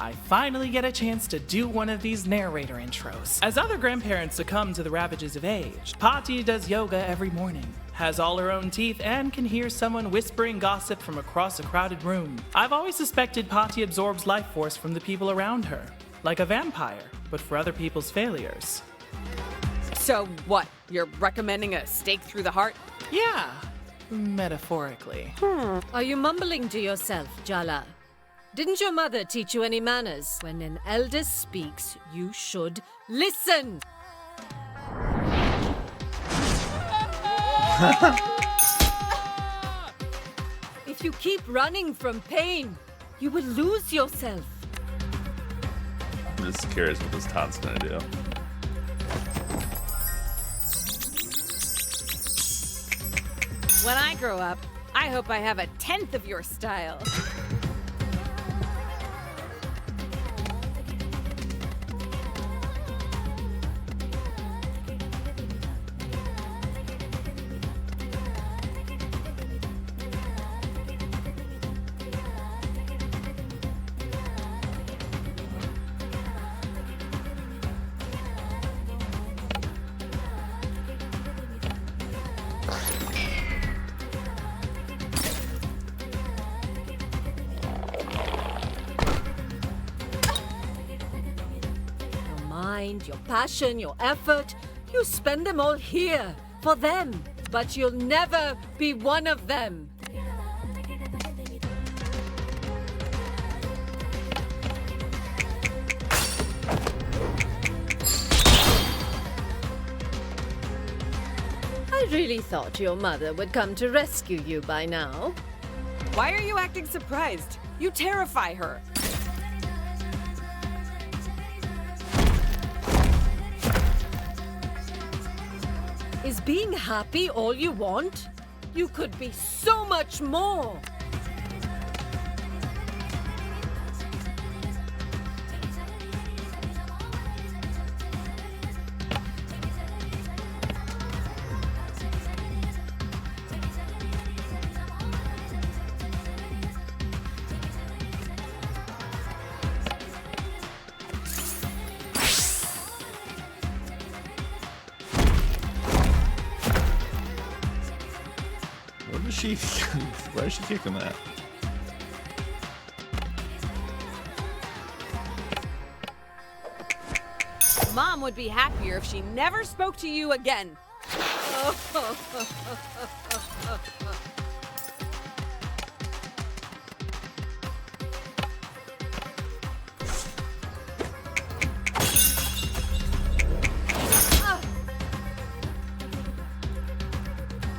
I finally get a chance to do one of these narrator intros. As other grandparents succumb to the ravages of age, Patti does yoga every morning, has all her own teeth, and can hear someone whispering gossip from across a crowded room. I've always suspected Patti absorbs life force from the people around her, like a vampire, but for other people's failures. So what? You're recommending a stake through the heart? Yeah, metaphorically. Are you mumbling to yourself, Jala? Didn't your mother teach you any manners? When an elder speaks, you should listen. If you keep running from pain, you will lose yourself. I'm just curious what this taunt's gonna do. When I grow up, I hope I have a 10th of your style. Your passion, your effort, you spend them all here, for them. But you'll never be one of them. I really thought your mother would come to rescue you by now. Why are you acting surprised? You terrify her. Is being happy all you want? You could be so much more. Where did she kick him at? Mom would be happier if she never spoke to you again.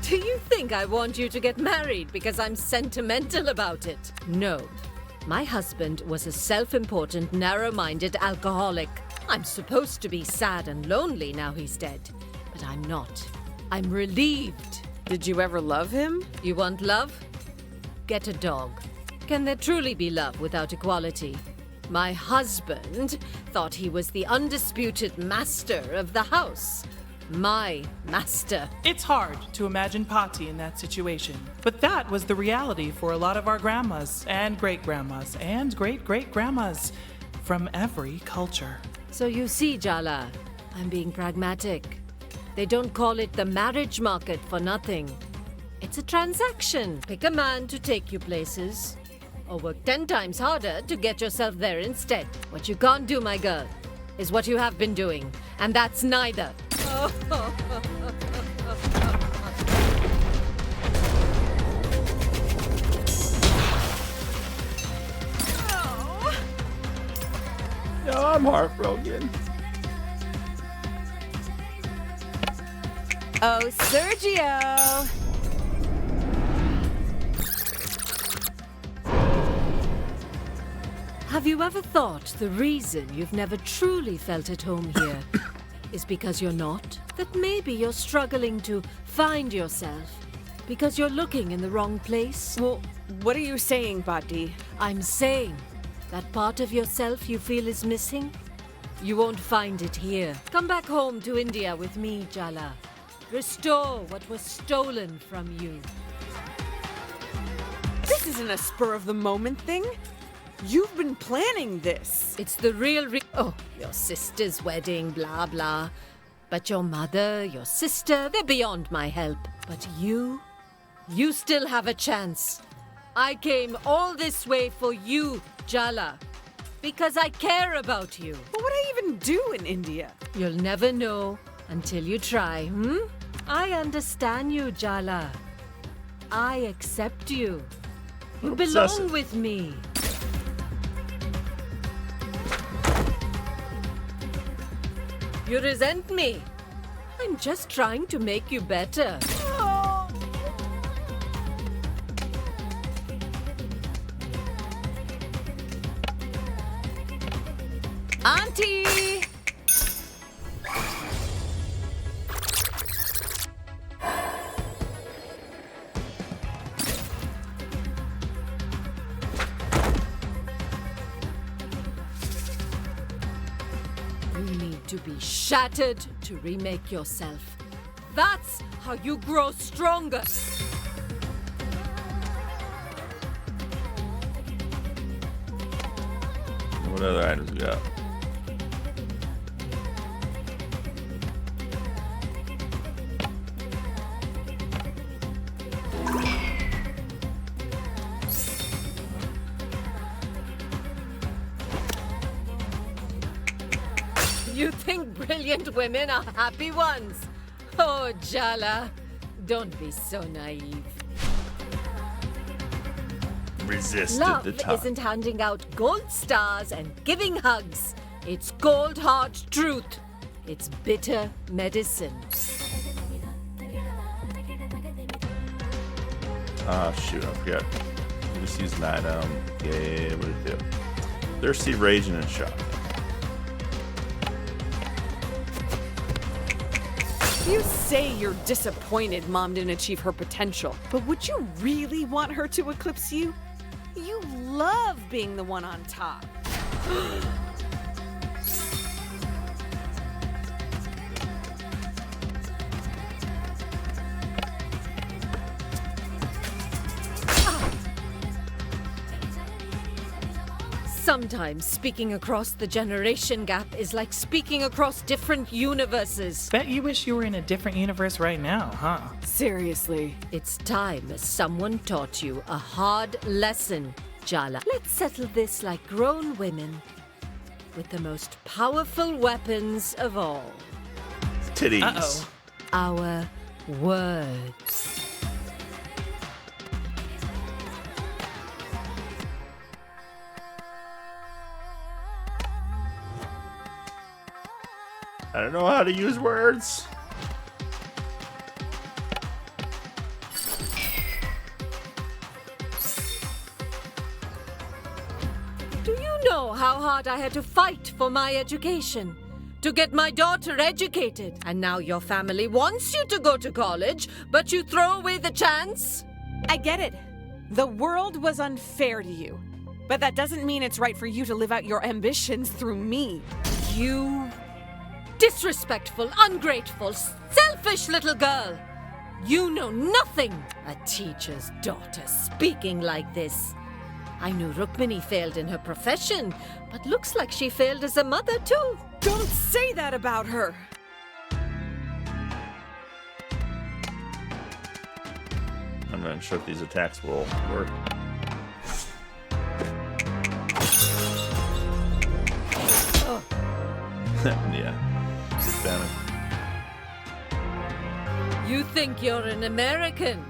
Do you think I want you to get married because I'm sentimental about it? No. My husband was a self-important, narrow-minded alcoholic. I'm supposed to be sad and lonely now he's dead, but I'm not. I'm relieved. Did you ever love him? You want love? Get a dog. Can there truly be love without equality? My husband thought he was the undisputed master of the house. My master. It's hard to imagine Patti in that situation, but that was the reality for a lot of our grandmas and great-grandmas and great-great-grandmas from every culture. So you see, Jala, I'm being pragmatic. They don't call it the marriage market for nothing. It's a transaction. Pick a man to take you places, or work 10 times harder to get yourself there instead. What you can't do, my girl, is what you have been doing, and that's neither. No, I'm heartbroken. Oh, Sergio! Have you ever thought the reason you've never truly felt at home here is because you're not? That maybe you're struggling to find yourself because you're looking in the wrong place? Well, what are you saying, Patti? I'm saying that part of yourself you feel is missing, you won't find it here. Come back home to India with me, Jala. Restore what was stolen from you. This isn't a spur-of-the-moment thing. You've been planning this. It's the real oh, your sister's wedding, blah blah. But your mother, your sister, they're beyond my help. But you still have a chance. I came all this way for you, Jala. Because I care about you. What would I even do in India? You'll never know until you try, I understand you, Jala. I accept you. You belong with me. You resent me. I'm just trying to make you better. Auntie! You need to be shattered to remake yourself. That's how you grow stronger. What other items we got? You think brilliant women are happy ones? Oh, Jala, don't be so naive. Resisted Love the time. isn't handing out gold stars and giving hugs. It's cold hard truth. It's bitter medicine. Oh shoot, I forgot. Just use an item. Yeah, what did it do? Thirsty, raging, and shock. You say you're disappointed Mom didn't achieve her potential, but would you really want her to eclipse you? You love being the one on top. Sometimes speaking across the generation gap is like speaking across different universes. Bet you wish you were in a different universe right now, huh? Seriously. It's time someone taught you a hard lesson, Jala. Let's settle this like grown women with the most powerful weapons of all. Titties. Uh-oh. Our words. I don't know how to use words. Do you know how hard I had to fight for my education? To get my daughter educated. And now your family wants you to go to college, but you throw away the chance? I get it. The world was unfair to you. But that doesn't mean it's right for you to live out your ambitions through me. You disrespectful, ungrateful, selfish little girl. You know nothing. A teacher's daughter speaking like this. I knew Rukmini failed in her profession, but looks like she failed as a mother too. Don't say that about her. I'm not sure if these attacks will work. Yeah. Hispanic. You think you're an American?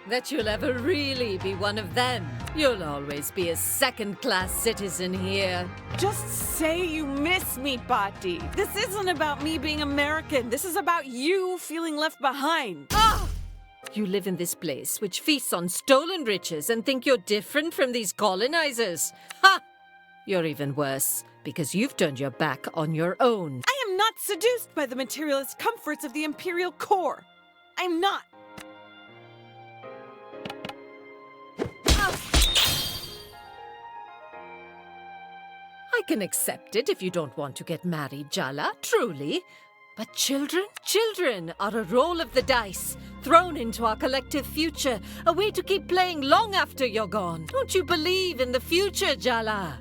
That you'll ever really be one of them? You'll always be a second-class citizen here. Just say you miss me, Patti. This isn't about me being American. This is about you feeling left behind. Ah! You live in this place which feasts on stolen riches and think you're different from these colonizers. Ha! You're even worse, because you've turned your back on your own. I am not seduced by the materialist comforts of the imperial core. I'm not. I can accept it if you don't want to get married, Jala, truly. But children are a roll of the dice, thrown into our collective future, a way to keep playing long after you're gone. Don't you believe in the future, Jala?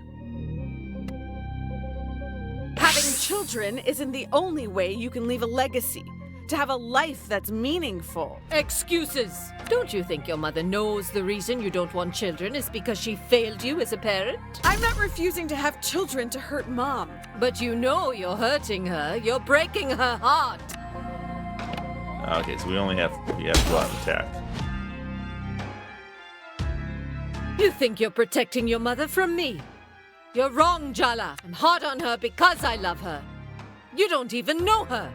Having children isn't the only way you can leave a legacy. To have a life that's meaningful. Excuses! Don't you think your mother knows the reason you don't want children is because she failed you as a parent? I'm not refusing to have children to hurt Mom. But you know you're hurting her. You're breaking her heart. Okay, so we have to go out and attack. You think you're protecting your mother from me? You're wrong, Jala. I'm hard on her because I love her. You don't even know her.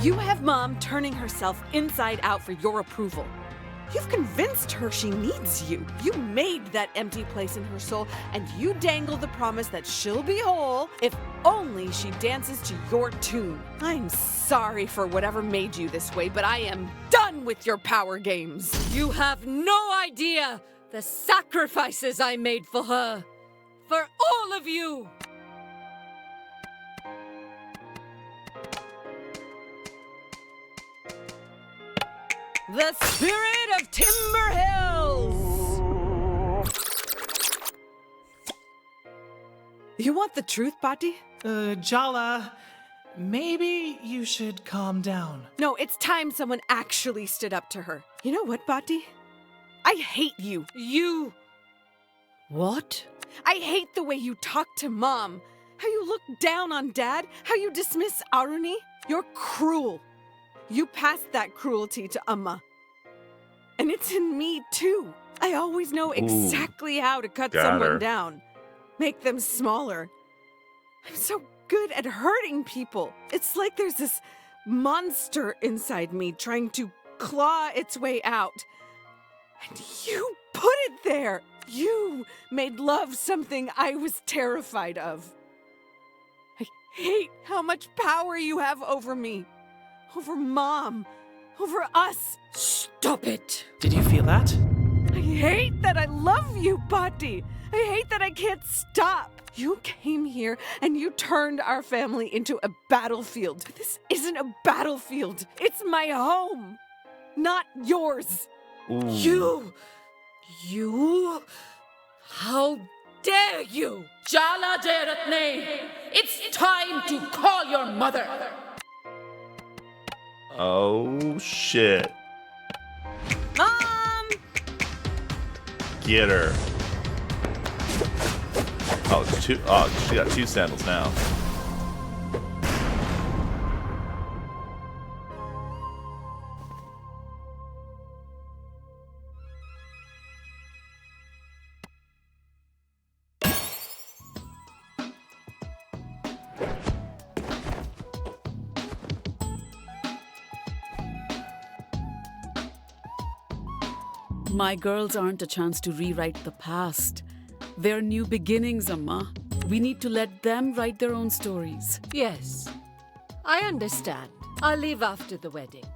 You have Mom turning herself inside out for your approval. You've convinced her she needs you. You made that empty place in her soul, and you dangle the promise that she'll be whole if only she dances to your tune. I'm sorry for whatever made you this way, but I am done with your power games. You have no idea the sacrifices I made for her. For all of you. The spirit of Timber Hills! You want the truth, Bati? Jala, maybe you should calm down. No, it's time someone actually stood up to her. You know what, Bati? I hate you. You... What? I hate the way you talk to Mom. How you look down on Dad. How you dismiss Aruni. You're cruel. You passed that cruelty to Amma. And it's in me, too. I always know exactly how to cut someone down. Make them smaller. I'm so good at hurting people. It's like there's this monster inside me trying to claw its way out. And you put it there. You made love something I was terrified of. I hate how much power you have over me. Over Mom. Over us. Stop it. Did you feel that? I hate that I love you, Bati. I hate that I can't stop. You came here and you turned our family into a battlefield. This isn't a battlefield. It's my home. Not yours. Ooh. You? How dare you? Jala Jaratne, it's time to call your mother. Oh, shit. Mom! Get her. Oh, she got 2 sandals now. My girls aren't a chance to rewrite the past. They're new beginnings, Amma. We need to let them write their own stories. Yes, I understand. I'll leave after the wedding.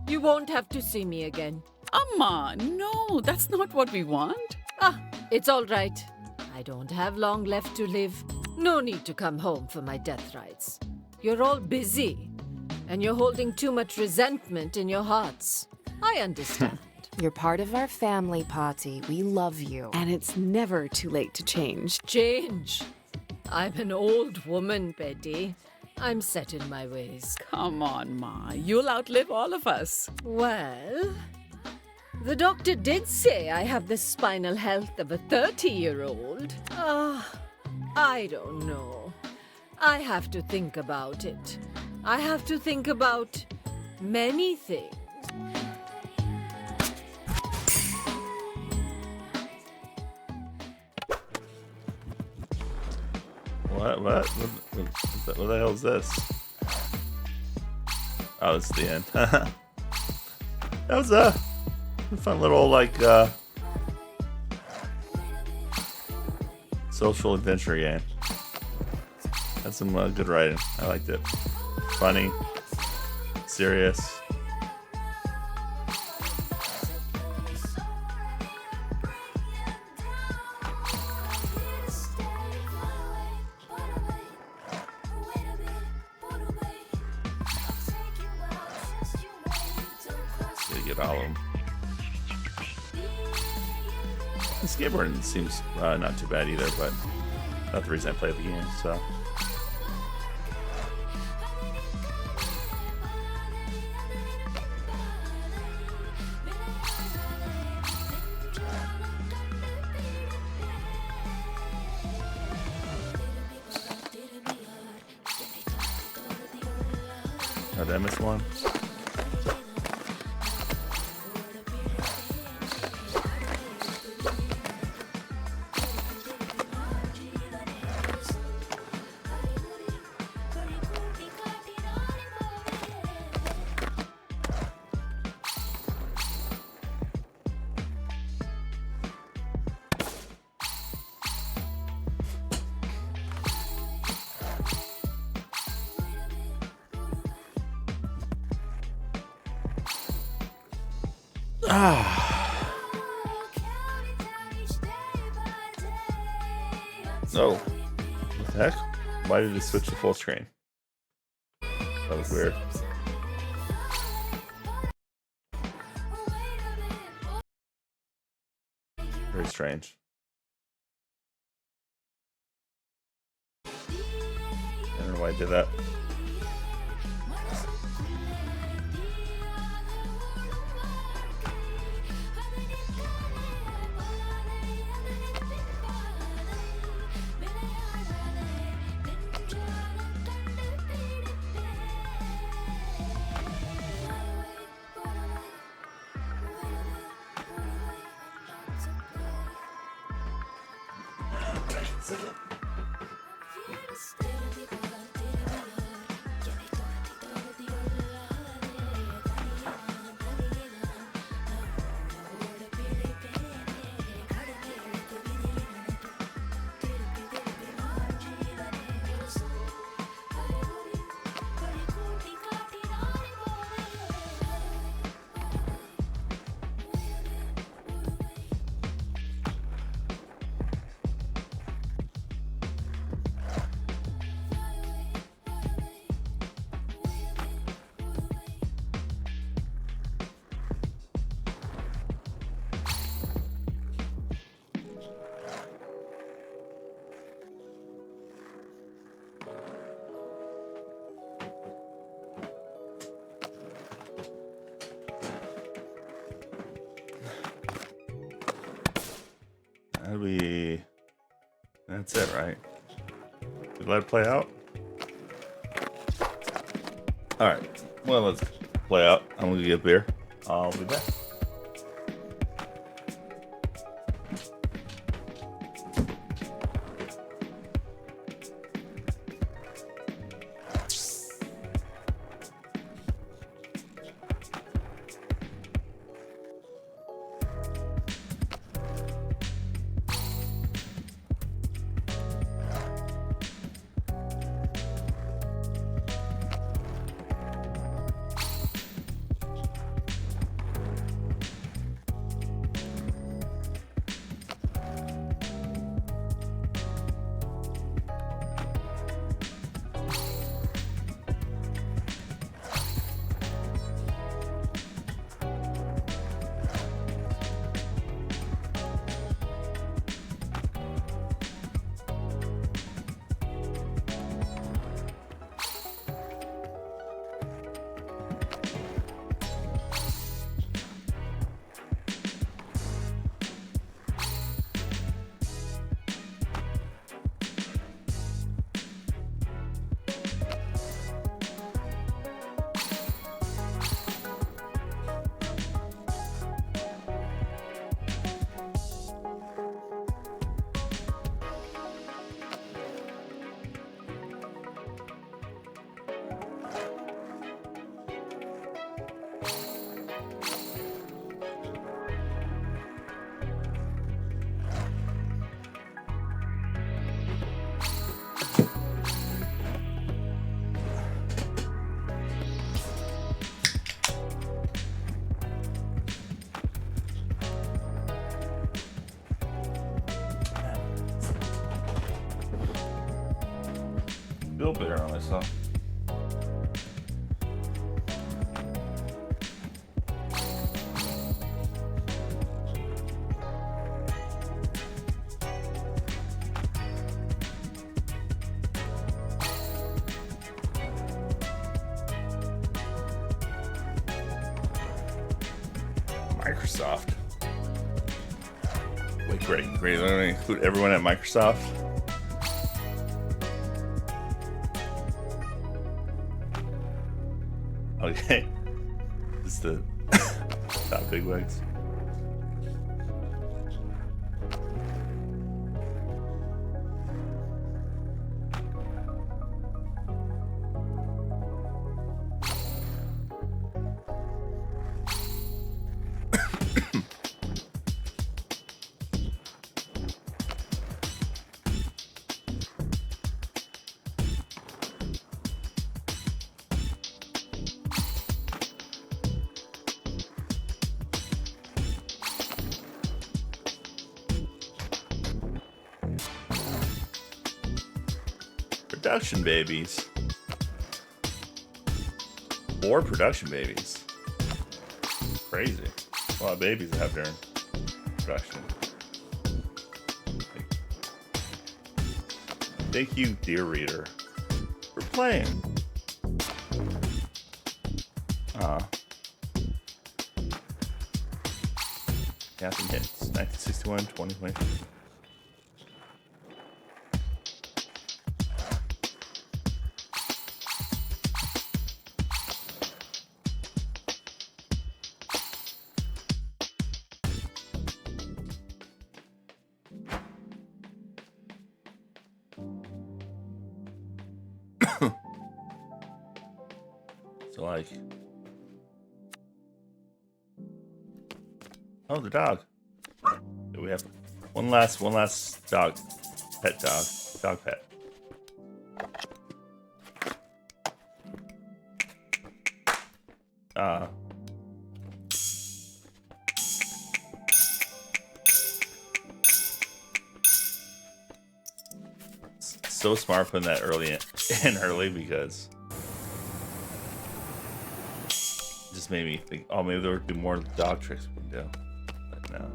You won't have to see me again. Amma, no, that's not what we want. It's all right. I don't have long left to live. No need to come home for my death rites. You're all busy, and you're holding too much resentment in your hearts. I understand. You're part of our family, Patty. We love you. And it's never too late to change. Change? I'm an old woman, Betty. I'm set in my ways. Come on, Ma. You'll outlive all of us. Well, the doctor did say I have the spinal health of a 30-year-old. I don't know. I have to think about it. I have to think about many things. What the hell is this? Oh, it's the end. That was a fun little, like, social adventure game. Had some good writing. I liked it. Funny. Serious. to get all of them. And skateboarding seems not too bad either, but not the reason I play the game, so. Oh, did I miss one? Oh, what the heck? Why did it switch to full screen? That was weird. Very strange. I don't know why I did that. That's it, right? We let it play out? Alright. Well, let's play out. I'm gonna get a beer. I'll be back. Feel better on myself. Microsoft. Wait, great. They're going to include everyone at Microsoft. Okay. This is the top bigwigs. Production babies. 4 production babies. Crazy. A lot of babies that have during production. Thank you, dear reader, for playing. Catherine Hits, 1961, 2023. So like, oh, the dog. We have one last dog, pet. So smart putting that early because it just made me think, oh, maybe there would be more dog tricks we can do. But no.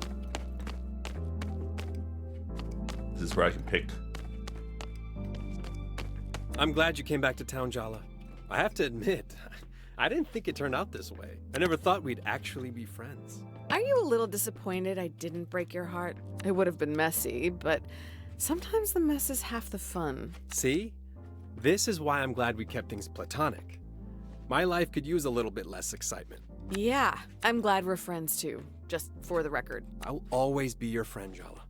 This is where I can pick. I'm glad you came back to town, Jala. I have to admit, I didn't think it turned out this way. I never thought we'd actually be friends. Are you a little disappointed I didn't break your heart? It would have been messy, but sometimes the mess is half the fun. See? This is why I'm glad we kept things platonic. My life could use a little bit less excitement. Yeah, I'm glad we're friends too, just for the record. I'll always be your friend, Jala.